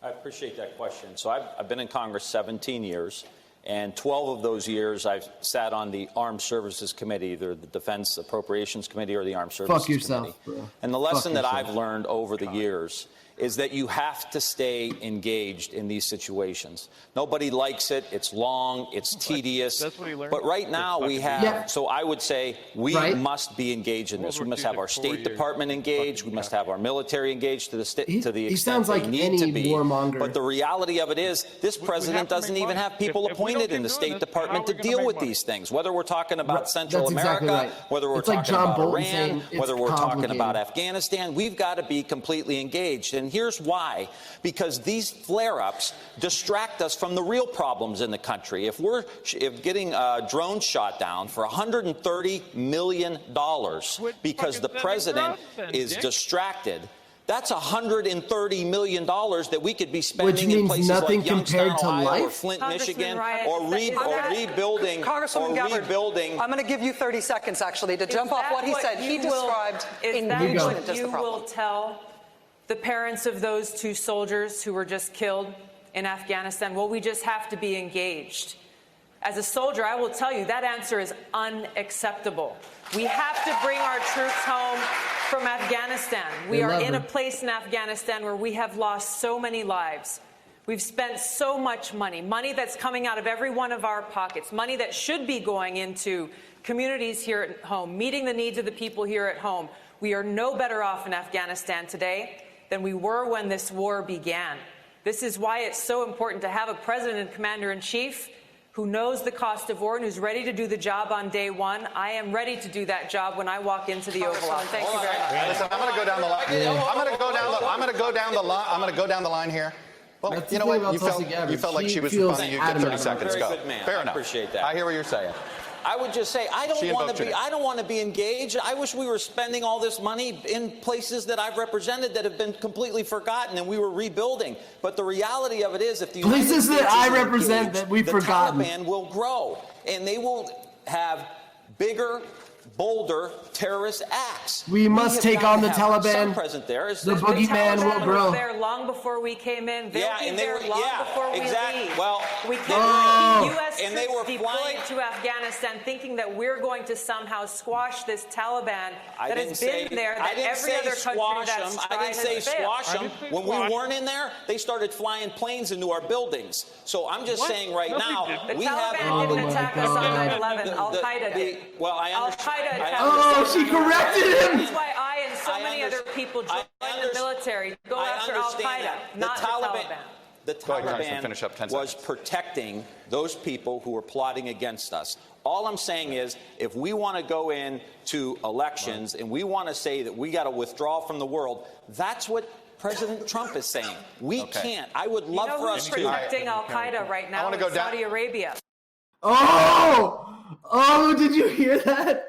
I appreciate that question. So I've been in Congress 17 years. And 12 of those years, I've sat on the Armed Services Committee, either the Defense Appropriations Committee or the Armed Services Committee. Fuck yourself, bro. And the lesson that I've learned over the years is that you have to stay engaged in these situations. Nobody likes it. It's long. It's tedious. That's what he learned. But right now we have, Yeah. so I would say we must be engaged in this. We must have our State Department engaged. We must have our military engaged to the extent he sounds like they need any to be. warmonger. But the reality of it is this president doesn't even have people appointed in the State Department to deal with these things, whether we're talking about Central America, exactly right. whether we're It's like talking John about Bolton Iran, saying it's whether we're talking complicated. about Afghanistan. We've got to be completely engaged. And here's why. Because these flare-ups distract us from the real problems in the country. If getting drones shot down for $130 million because the president is distracted, that's $130 million that we could be spending in places like Youngstown, Ohio, or Flint, Michigan, or rebuilding. Congresswoman Gabbard, I'm going to give you 30 seconds, actually, to jump off what he said. He described engagement as the problem. You will tell the parents of those 2 soldiers who were just killed in Afghanistan, well, we just have to be engaged. As a soldier, I will tell you that answer is unacceptable. We have to bring our troops home from Afghanistan. We are in a place in Afghanistan where we have lost so many lives. We've spent so much money that's coming out of every one of our pockets, money that should be going into communities here at home, meeting the needs of the people here at home. We are no better off in Afghanistan today than we were when this war began. This is why it's so important to have a president and commander-in-chief who knows the cost of war and who's ready to do the job on day one. I am ready to do that job when I walk into the Oval Office. Thank you very much. Listen, I'm going to go down the line. I'm going to go down the line here. Well, you know what? You felt like she was responding. You get 30 seconds. Go. Fair enough. I appreciate that. I hear what you're saying. I would just say I don't want to be engaged. I wish we were spending all this money in places that I've represented that have been completely forgotten and we were rebuilding. But the reality of it is, if the places that I represent that we've forgotten, the Taliban will grow and they will have bigger, bolder terrorist acts. We must take on the Taliban. The boogeyman will grow. They were there long before we came in. They'll be there long before we leave. Well, we can't let U.S. and they were troops flying deployed to Afghanistan thinking that we're going to somehow squash this Taliban that has been there, that every other country that's tried I didn't say has failed. squash them. When we weren't in there, they started flying planes into our buildings. So I'm just saying right now, we have... The Taliban didn't attack us on 9/11. Al-Qaeda did. Well, I understand. Al-Qaeda attacked us. Oh, she corrected him! That's why I and so many other people joined the military to go after Al-Qaeda, not the Taliban. The Taliban was protecting those people who were plotting against us. All I'm saying is, if we want to go into elections and we want to say that we got to withdraw from the world, that's what President Trump is saying. We can't. I would love for us to. Protecting Al-Qaeda right now in Saudi Arabia. Oh, did you hear that?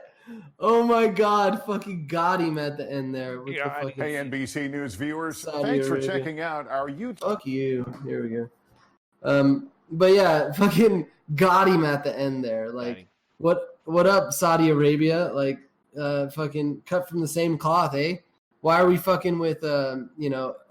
Oh my God! Fucking got him at the end there. With the fucking hey, NBC News viewers, Saudi thanks Arabia. for checking out our YouTube. Fuck you. Here we go. But yeah, fucking got him at the end there. Like, what up, Saudi Arabia? Like, fucking cut from the same cloth, eh? Why are we fucking with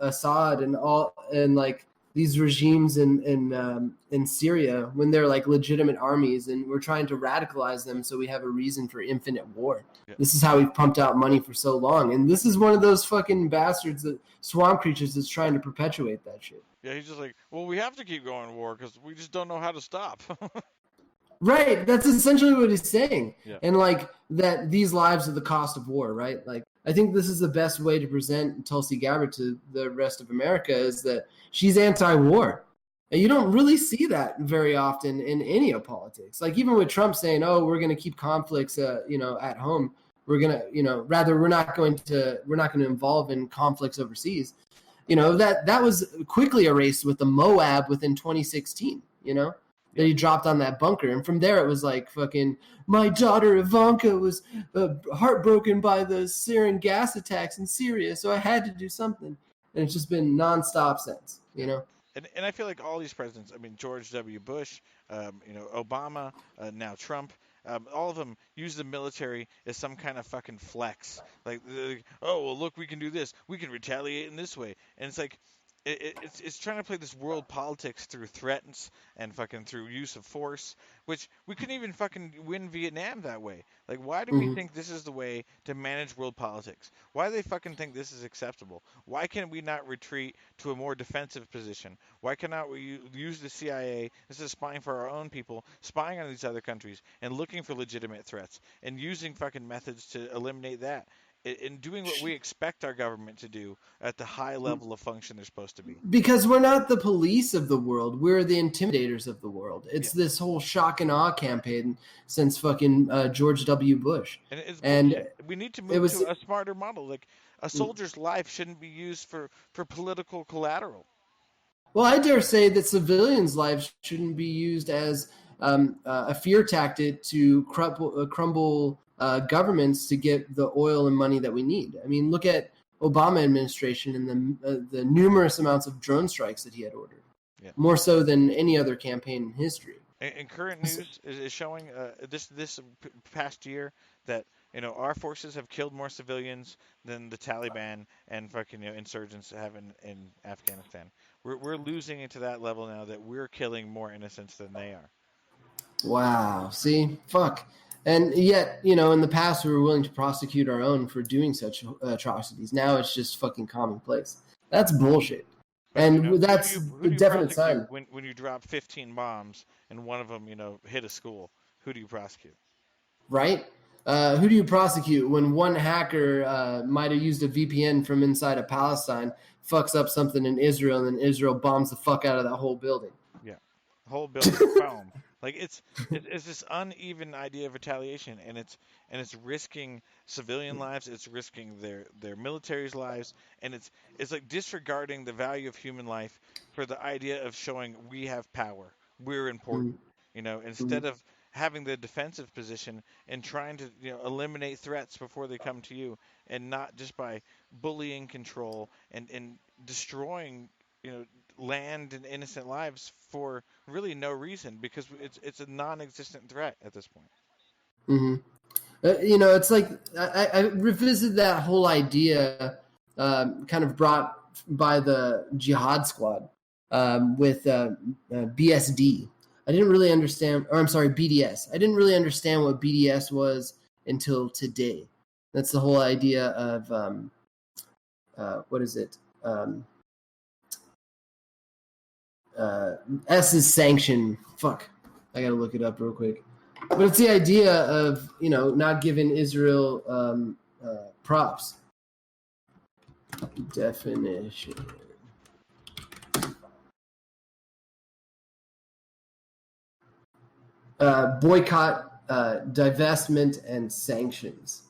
Assad and like these regimes in Syria when they're like legitimate armies, and we're trying to radicalize them so we have a reason for infinite war. Yeah. This is how we've pumped out money for so long, and this is one of those fucking bastards, that swamp creatures, that's trying to perpetuate that shit. Yeah, he's just like, well, we have to keep going to war because we just don't know how to stop. Right. That's essentially what he's saying. Yeah. And like that these lives are the cost of war, right? Like I think this is the best way to present Tulsi Gabbard to the rest of America is that she's anti-war. And you don't really see that very often in any of politics. Like even with Trump saying, "Oh, we're going to keep conflicts, at home. We're going to, we're not going to involve in conflicts overseas." That was quickly erased with the Moab within 2016. That he dropped on that bunker, and from there it was like fucking my daughter Ivanka was heartbroken by the sarin gas attacks in Syria, so I had to do something, and it's just been nonstop since. And I feel like all these presidents, I mean, George W. Bush, Obama, now Trump, all of them use the military as some kind of fucking flex. Like, oh, well, look, we can do this. We can retaliate in this way. And it's like, it's trying to play this world politics through threats and fucking through use of force, which we couldn't even fucking win Vietnam that way. Like, why do we think this is the way to manage world politics? Why do they fucking think this is acceptable? Why can we not retreat to a more defensive position? Why cannot we use the CIA instead of spying for our own people, spying on these other countries and looking for legitimate threats and using fucking methods to eliminate that? In doing what we expect our government to do at the high level of function they're supposed to be. Because we're not the police of the world. We're the intimidators of the world. It's this whole shock and awe campaign since fucking George W. Bush. And we need to move to a smarter model. Like a soldier's life shouldn't be used for political collateral. Well, I dare say that civilians' lives shouldn't be used as a fear tactic to crumble governments to get the oil and money that we need. I mean, look at Obama administration and the numerous amounts of drone strikes that he had ordered, more so than any other campaign in history. And current news is showing this past year that our forces have killed more civilians than the Taliban and fucking insurgents have in Afghanistan. We're losing it to that level now that we're killing more innocents than they are. Wow. See, fuck. And yet, in the past, we were willing to prosecute our own for doing such atrocities. Now it's just fucking commonplace. That's bullshit. And that's a definite sign. When you drop 15 bombs and one of them, hit a school, who do you prosecute? Right? Who do you prosecute when one hacker might have used a VPN from inside of Palestine, fucks up something in Israel, and then Israel bombs the fuck out of that whole building? Yeah. The whole building boom. Like it's this uneven idea of retaliation, and it's risking civilian lives, it's risking their military's lives, and it's like disregarding the value of human life for the idea of showing we have power, we're important, instead of having the defensive position and trying to eliminate threats before they come to you, and not just by bullying control and destroying land and innocent lives for really no reason, because it's a non-existent threat at this point. Mm-hmm. It's like I revisited that whole idea kind of brought by the Jihad Squad with BSD. I didn't really understand, or I'm sorry, BDS. I didn't really understand what BDS was until today. That's the whole idea of what is it? S is sanction. Fuck. I gotta look it up real quick. But it's the idea of, not giving Israel props. Definition. Boycott, divestment, and sanctions.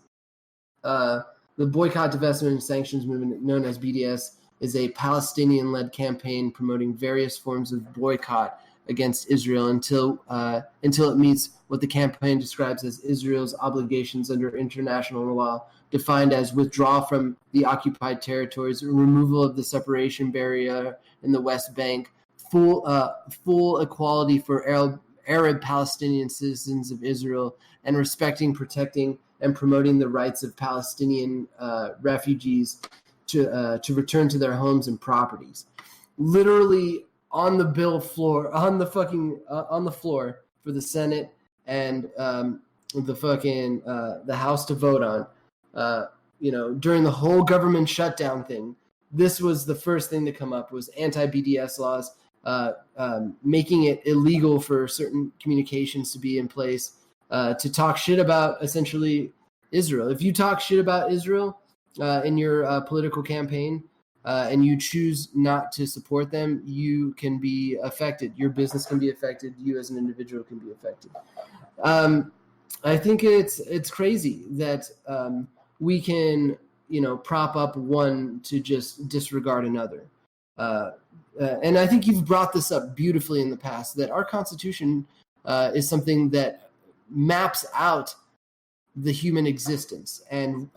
The boycott, divestment, and sanctions movement, known as BDS, is a Palestinian-led campaign promoting various forms of boycott against Israel until it meets what the campaign describes as Israel's obligations under international law, defined as withdrawal from the occupied territories, removal of the separation barrier in the West Bank, full equality for Arab Palestinian citizens of Israel, and respecting, protecting, and promoting the rights of Palestinian refugees to return to their homes and properties. Literally on the floor for the Senate and the House to vote on. During the whole government shutdown thing, this was the first thing to come up was anti-BDS laws, making it illegal for certain communications to be in place to talk shit about essentially Israel. If you talk shit about Israel in your political campaign and you choose not to support them, you can be affected. Your business can be affected. You as an individual can be affected. I think it's crazy that we can, prop up one to just disregard another. And I think you've brought this up beautifully in the past, that our Constitution is something that maps out the human existence and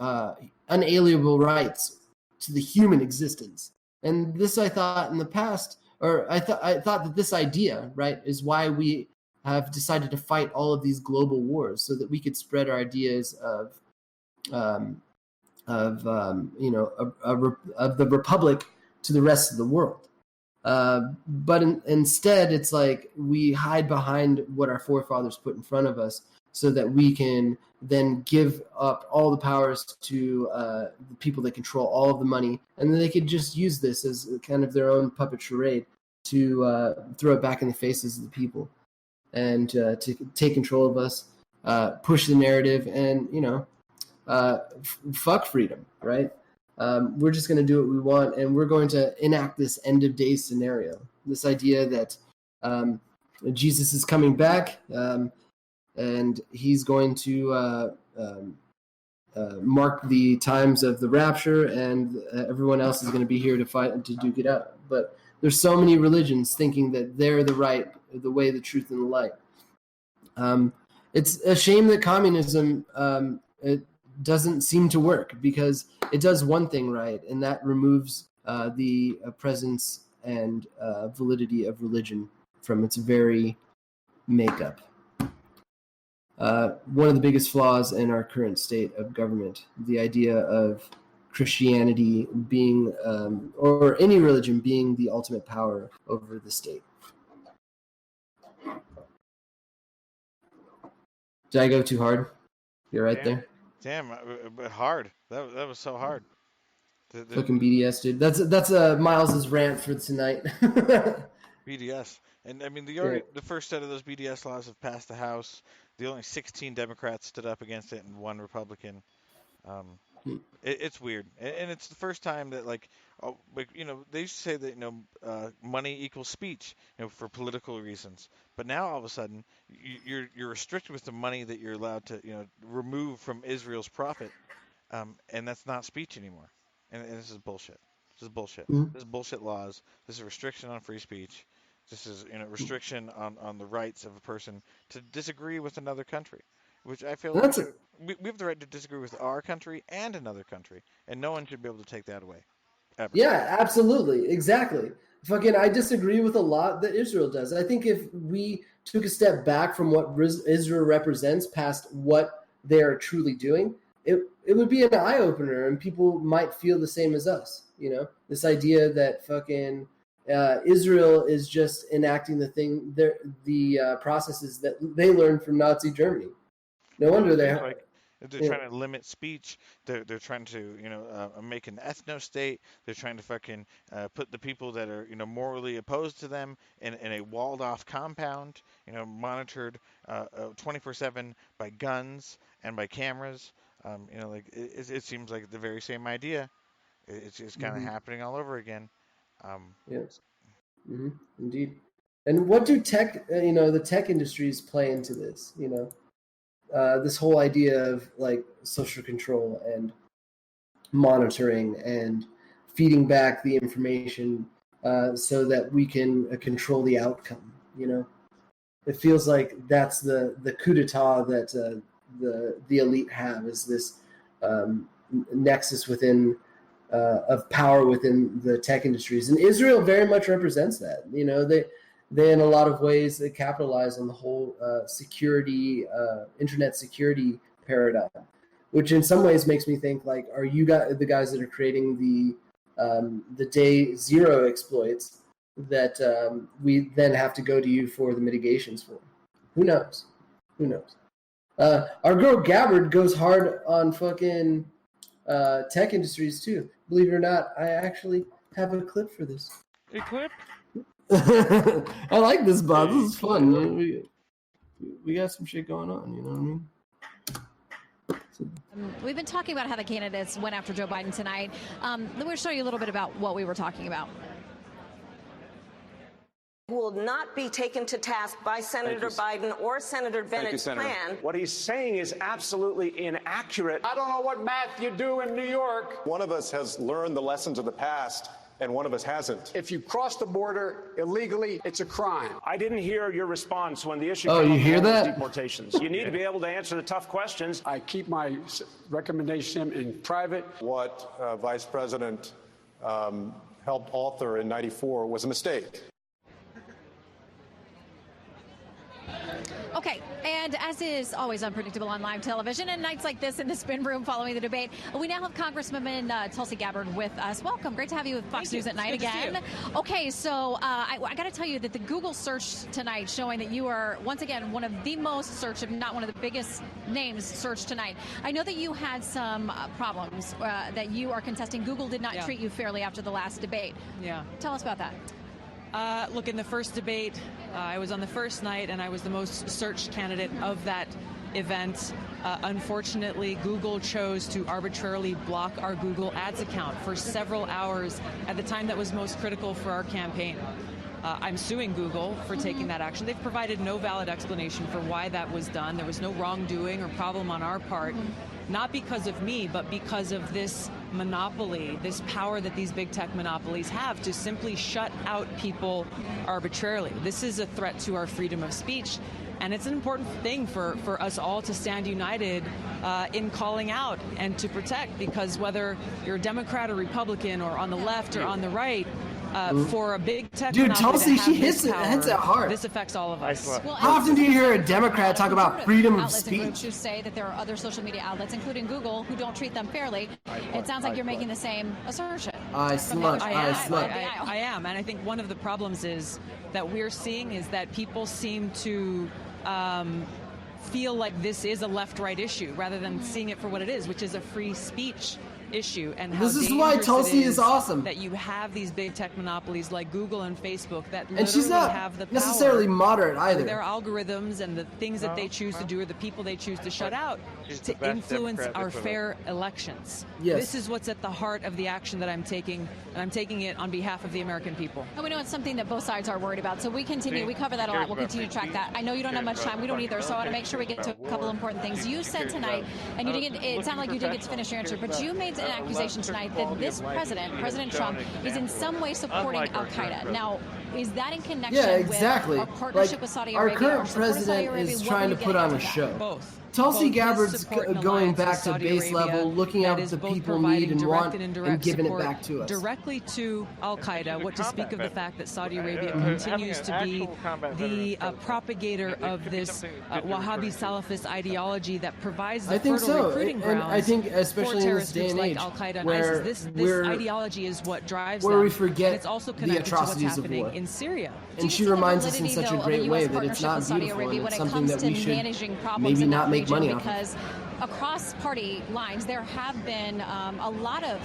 unalienable rights to the human existence. And this, I thought in the past, or I thought that this idea, right, is why we have decided to fight all of these global wars, so that we could spread our ideas of the republic to the rest of the world. But instead, it's like we hide behind what our forefathers put in front of us, so that we can then give up all the powers to the people that control all of the money, and then they could just use this as kind of their own puppet charade to throw it back in the faces of the people, and to take control of us, push the narrative, and fuck freedom, right? We're just going to do what we want, and we're going to enact this end of days scenario. This idea that Jesus is coming back, and he's going to mark the times of the rapture, and everyone else is going to be here to fight and to duke it out. But there's so many religions thinking that they're the way, the truth, and the light. It's a shame that communism it doesn't seem to work, because it does one thing right, and that removes the presence and validity of religion from its very makeup. One of the biggest flaws in our current state of government, the idea of Christianity being, or any religion being, the ultimate power over the state. Did I go too hard? You're right there. Damn, but hard. That was so hard. Fucking BDS, dude. That's Miles's rant for tonight. BDS, and I mean the first set of those BDS laws have passed the House. The only 16 Democrats stood up against it, and 1 Republican. It's weird, and it's the first time that they used to say that money equals speech, for political reasons. But now all of a sudden you're restricted with the money that you're allowed to remove from Israel's profit, and that's not speech anymore. And this is bullshit. This is bullshit. Mm-hmm. This is bullshit laws. This is a restriction on free speech. This is restriction on the rights of a person to disagree with another country, which I feel we have the right to disagree with our country and another country, and no one should be able to take that away. Ever. Yeah, absolutely. Exactly. I disagree with a lot that Israel does. I think if we took a step back from what Israel represents past what they are truly doing, it would be an eye-opener, and people might feel the same as us. This idea that Israel is just enacting the processes that they learned from Nazi Germany. No wonder they're trying to limit speech. They're trying to make an ethno-state. They're trying to put the people that are morally opposed to them in a walled-off compound, monitored 24/7 by guns and by cameras. It seems like the very same idea. It's just kind of happening all over again. Yes, indeed. And what do the tech industries play into this? This whole idea of social control and monitoring and feeding back the information so that we can control the outcome. It feels like that's the coup d'etat that the elite have, is this nexus within of power within the tech industries, and Israel very much represents that. They in a lot of ways they capitalize on the whole security, internet security paradigm, which in some ways makes me think are you guys the guys that are creating the day zero exploits that we then have to go to you for the mitigations for? Who knows? Our girl Gabbard goes hard on fucking tech industries too. Believe it or not, I actually have a clip for this. A clip? I like this, Bob. This is fun. We got some shit going on. You know what I mean? We've been talking about how the candidates went after Joe Biden tonight. Let me show you a little bit about what we were talking about. Will not be taken to task by Senator Biden or Senator Bennett's plan. What he's saying is absolutely inaccurate. I don't know what math you do in New York. One of us has learned the lessons of the past, and one of us hasn't. If you cross the border illegally, it's a crime. I didn't hear your response when the issue came up hear with that? deportations. You need to be able to answer the tough questions. I keep my recommendation in private. What Vice President helped author in '94 was a mistake. Okay, and as is always unpredictable on live television and nights like this in the spin room following the debate, we now have Congresswoman Tulsi Gabbard with us. Welcome. Great to have you with Fox News at Night again. Okay, so I got to tell you that the Google search tonight showing that you are, once again, one of the most searched, if not one of the biggest names searched tonight. I know that you had some problems that you are contesting. Google did not treat you fairly after the last debate. Yeah. Tell us about that. Look, in the first debate, I was on the first night, and I was the most searched candidate of that event. Unfortunately, Google chose to arbitrarily block our Google Ads account for several hours at the time that was most critical for our campaign. I'm suing Google for taking that action. They've provided no valid explanation for why that was done. There was no wrongdoing or problem on our part, not because of me, but because of this monopoly, this power that these big tech monopolies have to simply shut out people arbitrarily. This is a threat to our freedom of speech. And it's an important thing for us all to stand united in calling out and to protect, because whether you're a Democrat or Republican or on the left or on the right, for a big tech Tulsi, she hits it hard. This affects all of us. Well, how often do you hear a Democrat talk about freedom of speech? Groups who say that there are other social media outlets, including Google, who don't treat them fairly. It sounds like you're making the same assertion. I am, and I think one of the problems is that we're seeing is that people seem to feel like this is a left-right issue rather than seeing it for what it is, which is a free speech issue. And how this is why Tulsi is awesome. That you have these big tech monopolies like Google and Facebook that and she's not have the power necessarily moderate either. Their algorithms and the things that they choose to do or the people they choose to shut out to influence our fair elections. Yes. This is what's at the heart of the action that I'm taking, and I'm taking it on behalf of the American people. And we know it's something that both sides are worried about, so we continue. We cover that a lot. We'll continue to track that. I know you don't have much time. We don't either, so I want to make sure we get to a couple important things. You said tonight, and you didn't. It sounded like you didn't get to finish your answer, but you made an accusation tonight that this president, President Trump, is in some way supporting Al-Qaeda. Now, is that in connection with our partnership with Saudi Arabia? Our current president is trying to put on a show. Both. Tulsi Gabbard's going back to base level, looking at what the people need and want, and giving it back to us. Directly to Al-Qaeda, what to speak of the fact that Saudi Arabia continues to be the propagator of this Wahhabi Salafist ideology that provides the fertile recruiting grounds I think especially for in this day and age, like Al-Qaeda and where ISIS. This ideology is what drives where them. we forget and it's also connected the atrocities to what's happening of war. in Syria. And she reminds us in such a great way that it's not beautiful and it's something that we should maybe not make money off of. Because across party lines, there have been a lot of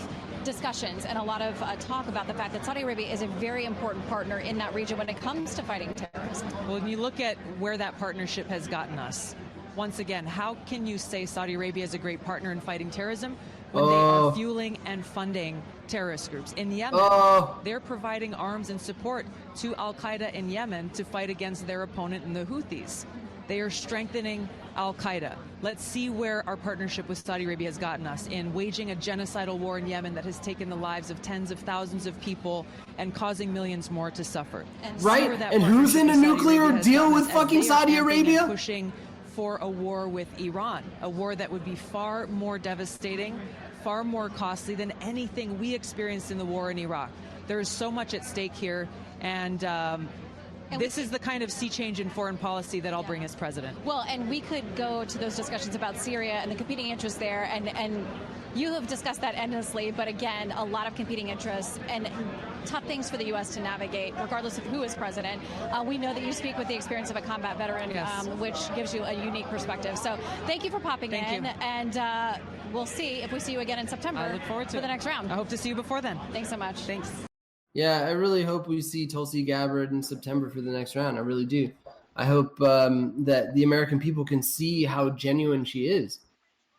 discussions and a lot of talk about the fact that Saudi Arabia is a very important partner in that region when it comes to fighting terrorism. Well, when you look at where that partnership has gotten us, once again, how can you say Saudi Arabia is a great partner in fighting terrorism when they are fueling and funding terrorist groups? In Yemen, they're providing arms and support to Al-Qaeda in Yemen to fight against their opponent in the Houthis. They are strengthening Al-Qaeda. Let's see where our partnership with Saudi Arabia has gotten us in waging a genocidal war in Yemen that has taken the lives of tens of thousands of people and causing millions more to suffer. Right? And who's in a nuclear deal with fucking Saudi Arabia? Pushing for a war with Iran, a war that would be far more devastating, far more costly than anything we experienced in the war in Iraq. There is so much at stake here, and this is the kind of sea change in foreign policy that I'll bring as president. Well, and we could go to those discussions about Syria and the competing interests there, and you have discussed that endlessly, but again, a lot of competing interests and tough things for the U.S. to navigate, regardless of who is president. We know that you speak with the experience of a combat veteran, which gives you a unique perspective. So thank you for popping in, and we'll see if we see you again in September. I look forward to the next round. I hope to see you before then. Thanks so much. Thanks. Yeah, I really hope we see Tulsi Gabbard in September for the next round. I really do. I hope that the American people can see how genuine she is,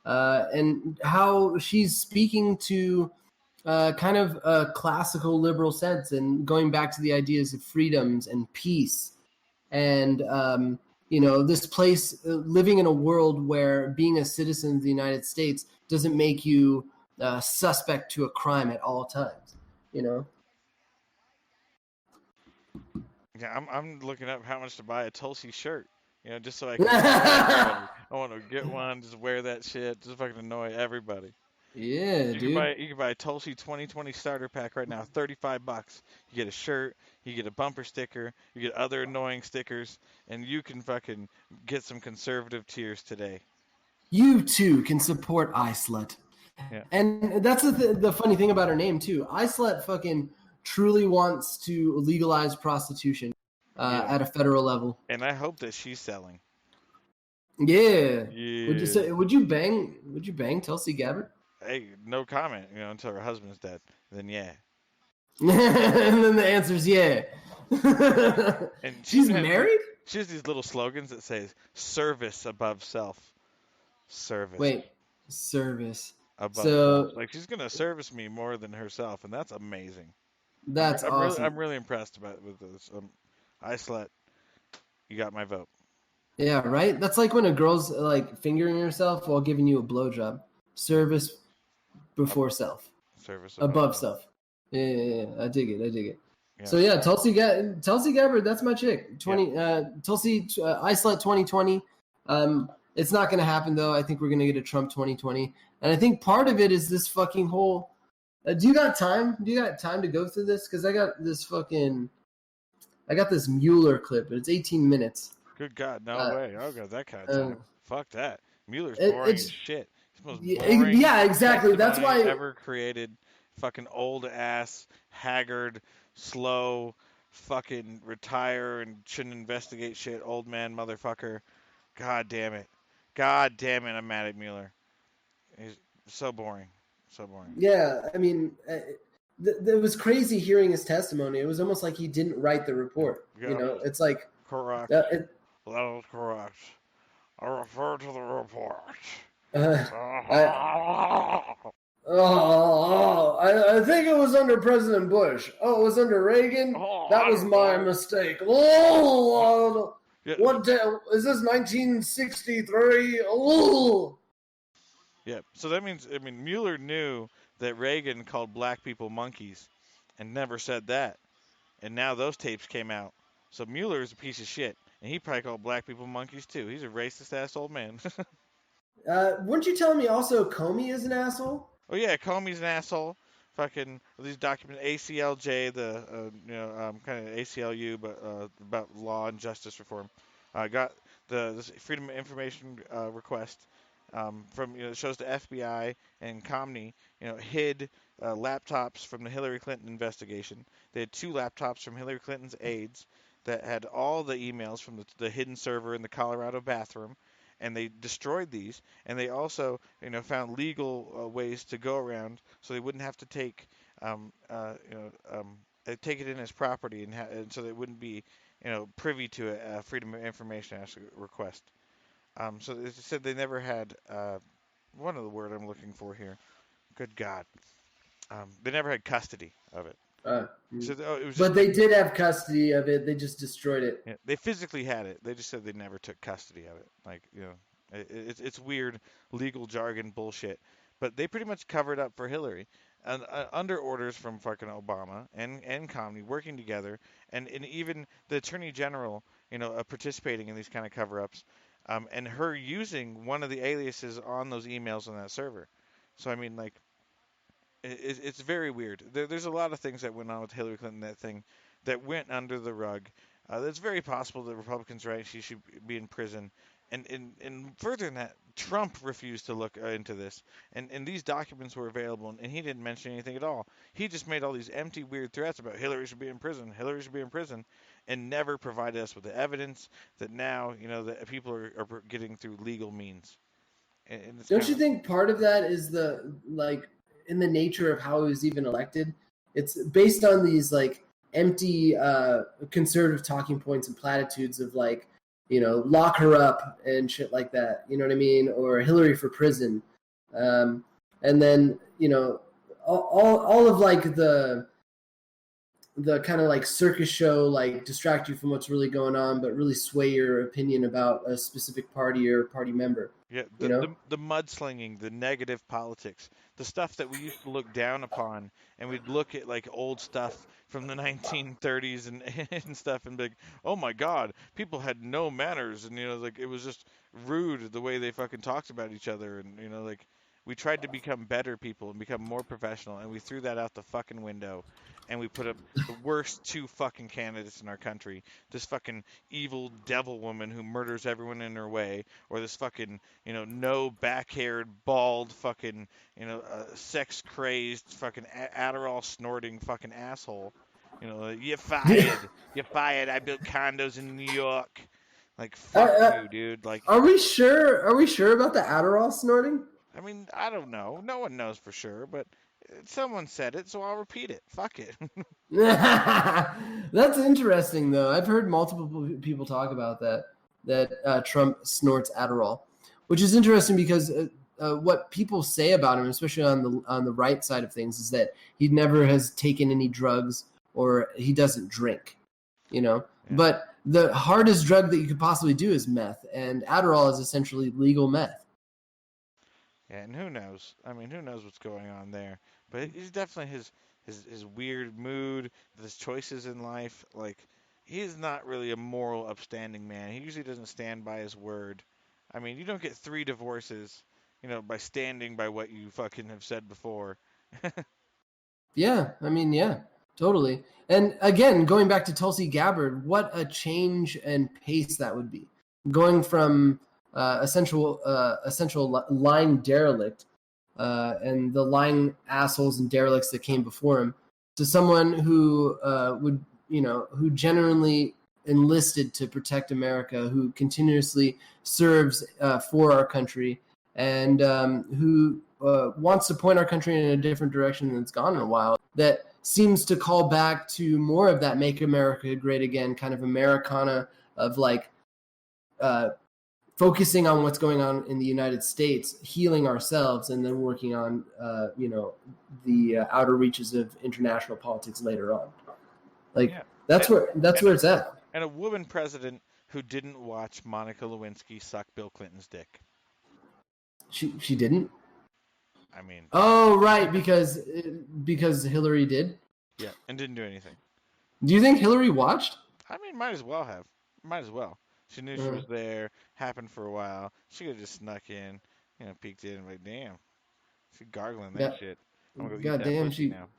and how she's speaking to kind of a classical liberal sense, and going back to the ideas of freedoms and peace, and this place, living in a world where being a citizen of the United States doesn't make you suspect to a crime at all times. Yeah, I'm looking up how much to buy a Tulsi shirt. Just so I can annoy everybody. I want to get one, just wear that shit, just fucking annoy everybody. Yeah, dude. You can buy a Tulsi 2020 starter pack right now, $35. You get a shirt, you get a bumper sticker, you get other annoying stickers, and you can fucking get some conservative tears today. You too can support iSlut. Yeah. And that's the funny thing about her name too. iSlut fucking truly wants to legalize prostitution at a federal level. And I hope that she's selling. Yeah. Yeah. Would you bang Tulsi Gabbard? Hey, no comment, until her husband's dead. Then yeah. And then the answer's yeah. And she's married? She has these little slogans that says service above self. Service. Wait, service. Above self. Like, she's gonna service me more than herself, and that's amazing. That's awesome. I'm really impressed with this. iSlut, you got my vote. Yeah, right? That's like when a girl's like fingering herself while giving you a blowjob. Service before self. Service above self. Yeah, I dig it. Yeah. So yeah, Tulsi Gabbard, that's my chick. Tulsi iSlut 2020. It's not gonna happen though. I think we're gonna get a Trump 2020, and I think part of it is this fucking whole. Do you got time? Do you got time to go through this? Because I got this Mueller clip, but it's 18 minutes. Good God, no way! I got that kind of time. Fuck that. Mueller's boring as shit. He's the most boring. Yeah, exactly. That's why ever created. Fucking old ass, haggard, slow, fucking retire and shouldn't investigate shit. Old man motherfucker. God damn it. I'm mad at Mueller. He's so boring. So boring. Yeah, I mean, it was crazy hearing his testimony. It was almost like he didn't write the report. Yeah, it's like correct. That was correct. I refer to the report. I think it was under President Bush. Oh, it was under Reagan? That was my mistake. What day? Is this 1963? Yeah, so that means, Mueller knew that Reagan called black people monkeys and never said that. And now those tapes came out. So Mueller is a piece of shit. And he probably called black people monkeys too. He's a racist-ass old man. Weren't you telling me also Comey is an asshole? Oh yeah, Comey's an asshole. Fucking these documents, ACLJ, the kind of ACLU, but about law and justice reform. Got this Freedom of Information request from it shows the FBI and Comey hid laptops from the Hillary Clinton investigation. They had 2 laptops from Hillary Clinton's aides that had all the emails from the hidden server in the Colorado bathroom. And they destroyed these, and they also, found legal ways to go around, so they wouldn't have to take it in as property, and so they wouldn't be, privy to a Freedom of Information Act request. So they said they never had one of the word I'm looking for here. Good God, they never had custody of it. But they did have custody of it. They just destroyed it. Yeah, they physically had it. They just said they never took custody of it. Like, it's weird legal jargon bullshit. But they pretty much covered up for Hillary, and under orders from fucking Obama and Comey working together, and even the Attorney General, participating in these kind of cover-ups, and her using one of the aliases on those emails on that server. So I mean, like. It's very weird. There's a lot of things that went on with Hillary Clinton, that went under the rug. It's very possible that Republicans right. She should be in prison. And further than that, Trump refused to look into this. And these documents were available, and he didn't mention anything at all. He just made all these empty, weird threats about Hillary should be in prison, and never provided us with the evidence that now, that people are getting through legal means. Don't you think part of that is in the nature of how he was even elected, It's based on these like empty conservative talking points and platitudes of like, lock her up and shit like that. You know what I mean? Or Hillary for prison. And then, all of like the kind of like circus show, like distract you from what's really going on, but really sway your opinion about a specific party or party member. Yeah, the mudslinging, the negative politics, the stuff that we used to look down upon, and we'd look at like old stuff from the 1930s and stuff and be like, oh my God, people had no manners, and like it was just rude the way they fucking talked about each other, and like we tried to become better people and become more professional, and we threw that out the fucking window. And we put up the worst two fucking candidates in our country. This fucking evil devil woman who murders everyone in her way, or this fucking, no back-haired, bald, fucking, sex-crazed, fucking Adderall snorting fucking asshole. You're fired. You're fired. I built condos in New York. Like, fuck you, dude. Like, are we sure about the Adderall snorting? I mean, I don't know. No one knows for sure, but someone said it, so I'll repeat it. Fuck it. That's interesting, though. I've heard multiple people talk about that Trump snorts Adderall, which is interesting because what people say about him, especially on the right side of things, is that he never has taken any drugs or he doesn't drink, Yeah. But the hardest drug that you could possibly do is meth, and Adderall is essentially legal meth. Yeah, and who knows? I mean, who knows what's going on there? But he's definitely his weird mood, his choices in life. Like, he is not really a moral, upstanding man. He usually doesn't stand by his word. I mean, you don't get 3 divorces, by standing by what you fucking have said before. Yeah, I mean, yeah, totally. And again, going back to Tulsi Gabbard, what a change and pace that would be. Going from essential lying derelict and the lying assholes and derelicts that came before him to someone who who genuinely enlisted to protect America, who continuously serves for our country, and who wants to point our country in a different direction than it's gone in a while, that seems to call back to more of that Make America Great Again kind of Americana of like focusing on what's going on in the United States, healing ourselves, and then working on, the outer reaches of international politics later on. Like, that's where it's at. And a woman president who didn't watch Monica Lewinsky suck Bill Clinton's dick. She didn't? I mean... Oh, right, because Hillary did? Yeah, and didn't do anything. Do you think Hillary watched? I mean, might as well have. Might as well. She knew she was there, happened for a while. She could have just snuck in, peeked in, like, damn. She's gargling that shit. I'm gonna go eat that pussy now.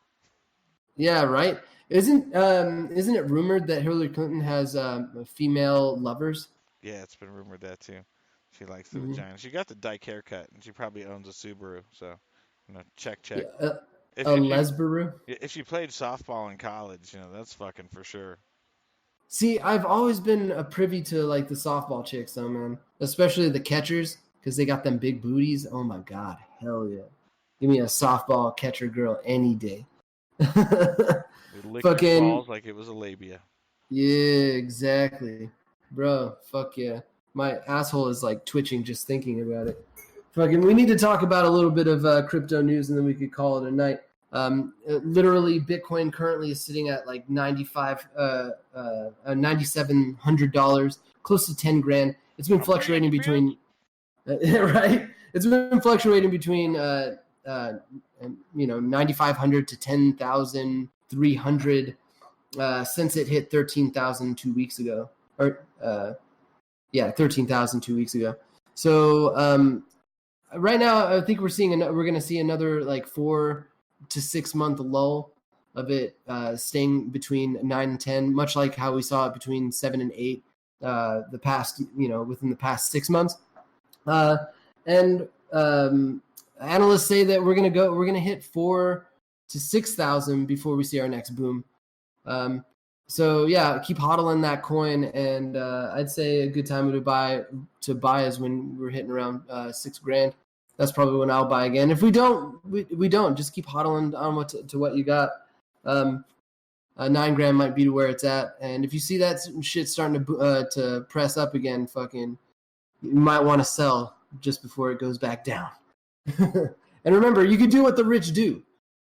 Yeah, right. Isn't it rumored that Hillary Clinton has female lovers? Yeah, it's been rumored that too. She likes the vagina. She got the dyke haircut, and she probably owns a Subaru. So, check. Yeah, Lesbaru? If she played softball in college, that's fucking for sure. See, I've always been privy to like the softball chicks, though, man. Especially the catchers, because they got them big booties. Oh my god, hell yeah! Give me a softball catcher girl any day. Fucking balls like it was a labia. Yeah, exactly, bro. Fuck yeah, my asshole is like twitching just thinking about it. Fucking, we need to talk about a little bit of crypto news, and then we could call it a night. Literally, Bitcoin currently is sitting at like $9,700, close to 10 grand. It's been fluctuating between, right? It's been fluctuating between, 9,500 to 10,300 since it hit 13,000 2 weeks ago. 13,000 2 weeks ago. So right now, I think we're going to see another like 4 to 6 month lull of it staying between 9 and 10, much like how we saw it between 7 and 8 the past, within the past 6 months. And analysts say that we're going to hit 4 to 6,000 before we see our next boom. So yeah, keep hodling that coin, and I'd say a good time to buy is when we're hitting around $6,000. That's probably when I'll buy again. If we don't, we don't. Just keep hodling on to what you got. $9 grand might be to where it's at. And if you see that shit starting to press up again, fucking, you might want to sell just before it goes back down. And remember, you can do what the rich do.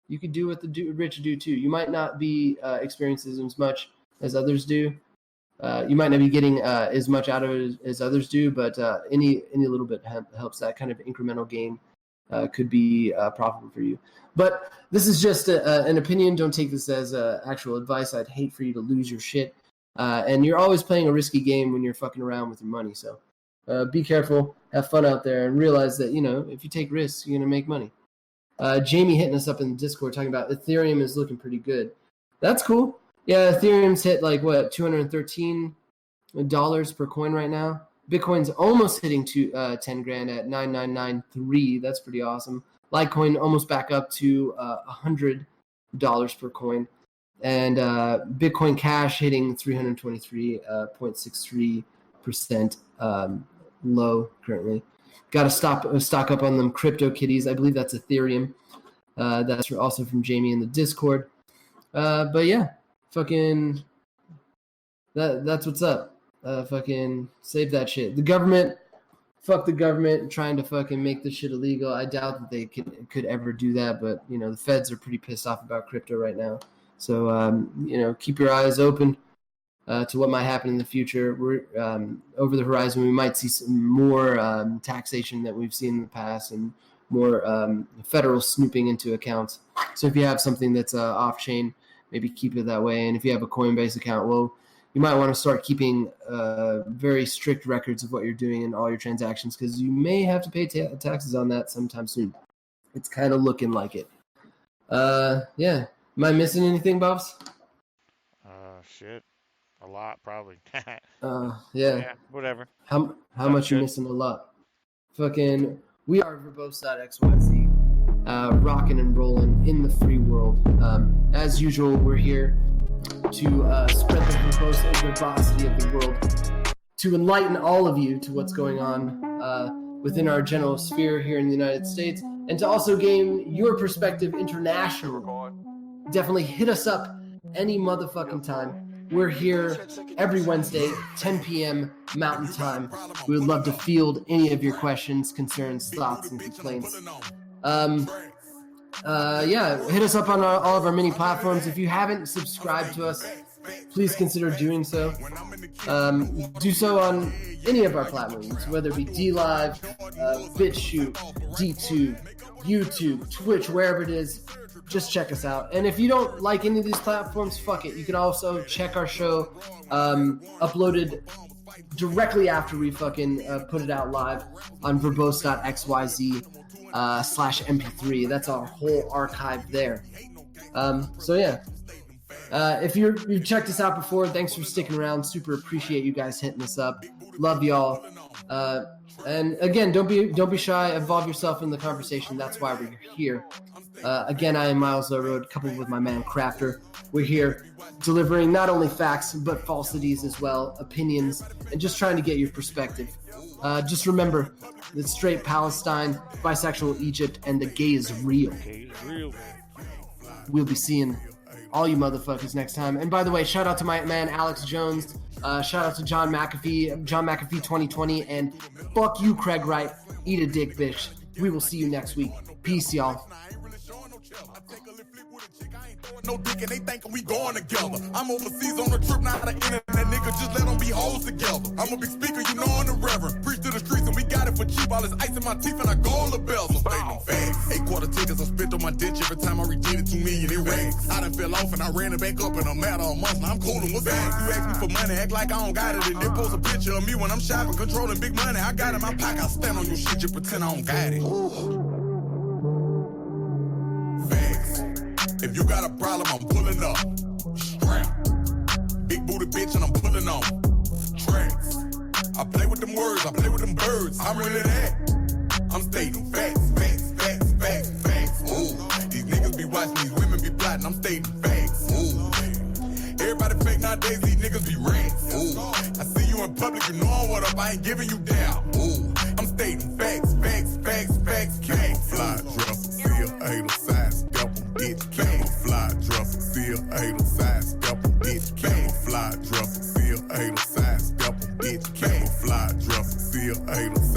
You can do what the rich do too. You might not be experiencing as much as others do. You might not be getting as much out of it as others do, but any little bit helps. That kind of incremental gain could be profitable for you. But this is just an opinion. Don't take this as actual advice. I'd hate for you to lose your shit. And you're always playing a risky game when you're fucking around with your money. So be careful, have fun out there, and realize that, if you take risks, you're going to make money. Jamie hitting us up in the Discord talking about Ethereum is looking pretty good. That's cool. Yeah, Ethereum's hit $213 per coin right now. Bitcoin's almost hitting 10 grand at 9993. That's pretty awesome. Litecoin almost back up to $100 per coin. And Bitcoin Cash hitting 323.63% low currently. Got to stock up on them crypto kitties. I believe that's Ethereum. That's also from Jamie in the Discord. But yeah, fucking that's what's up. Fucking save that shit. The government, fuck the government trying to fucking make this shit illegal. I doubt that they could ever do that, but the feds are pretty pissed off about crypto right now. So keep your eyes open to what might happen in the future. We're over the horizon. We might see some more taxation that we've seen in the past, and more federal snooping into accounts. So if you have something that's off chain, maybe keep it that way. And if you have a Coinbase account, well, you might want to start keeping very strict records of what you're doing in all your transactions, because you may have to pay taxes on that sometime soon. It's kind of looking like it. Yeah. Am I missing anything, Bobs? Shit. A lot, probably. Yeah. Whatever. How much you missing? A lot. Fucking, we are verbose.xyz, rocking and rolling in the free world. As usual, we're here to spread the verbosity of the world, to enlighten all of you to what's going on within our general sphere here in the United States, and to also gain your perspective internationally. Definitely hit us up any motherfucking time. We're here every Wednesday, 10 p.m. Mountain Time. We would love to field any of your questions, concerns, thoughts, and complaints. Yeah, hit us up on all of our mini platforms. If you haven't subscribed to us, please consider doing so. Do so on any of our platforms, whether it be DLive, BitChute, DTube, YouTube, Twitch, wherever it is. Just check us out. And if you don't like any of these platforms, fuck it. You can also check our show uploaded directly after we fucking put it out live on verbose.xyz /MP3. That's our whole archive there. So yeah. If you've checked us out before, thanks for sticking around. Super appreciate you guys hitting us up. Love y'all. And again, don't be shy. Involve yourself in the conversation. That's why we're here. Again, I am Miles Road, coupled with my man Crafter. We're here delivering not only facts, but falsities as well, opinions, and just trying to get your perspective. Just remember that straight Palestine, bisexual Egypt, and the gay is real. We'll be seeing all you motherfuckers next time. And by the way, shout out to my man Alex Jones. Shout out to John McAfee 2020, and fuck you, Craig Wright. Eat a dick, bitch. We will see you next week. Peace, y'all. No dick and they thinkin' we going together. I'm overseas on a trip, now the internet nigga, just let them be hoes together. I'm a big speaker, you know I'm the reverend. Preach to the streets and we got it for cheap. All this ice in my teeth and I go on the bells. I'm stating them facts. 8 quarter tickets, I spent on my ditch every time I redeemed it 2 million in racks. I done fell off and I ran it back up in a matter of months. Now I'm coolin' what's that? You ask me for money, act like I don't got it, and then post a picture of me when I'm shopping, controlling big money. I got it in my pocket, I stand on your shit, you pretend I don't got it. Facts. If you got a problem, I'm pulling up. Strap. Big booty bitch and I'm pulling on. Tracks. I play with them words, I play with them birds. I'm really that. I'm stating facts, facts, facts, facts, facts. Ooh. These niggas be watching, these women be plotting. I'm stating facts. Ooh. Everybody fake nowadays, these niggas be rats. Ooh. I see you in public, you know what up, I ain't giving you down. Ooh. I'm stating facts, facts, facts, facts, facts. Fly, dress, seal, hater, side, step, bitch, camouflage, dress, Still hate 'em, sidestep 'em, bitch. Camouflage dresser. Still hate 'em, sidestep 'em, bitch. Camouflage dresser. Still hate 'em,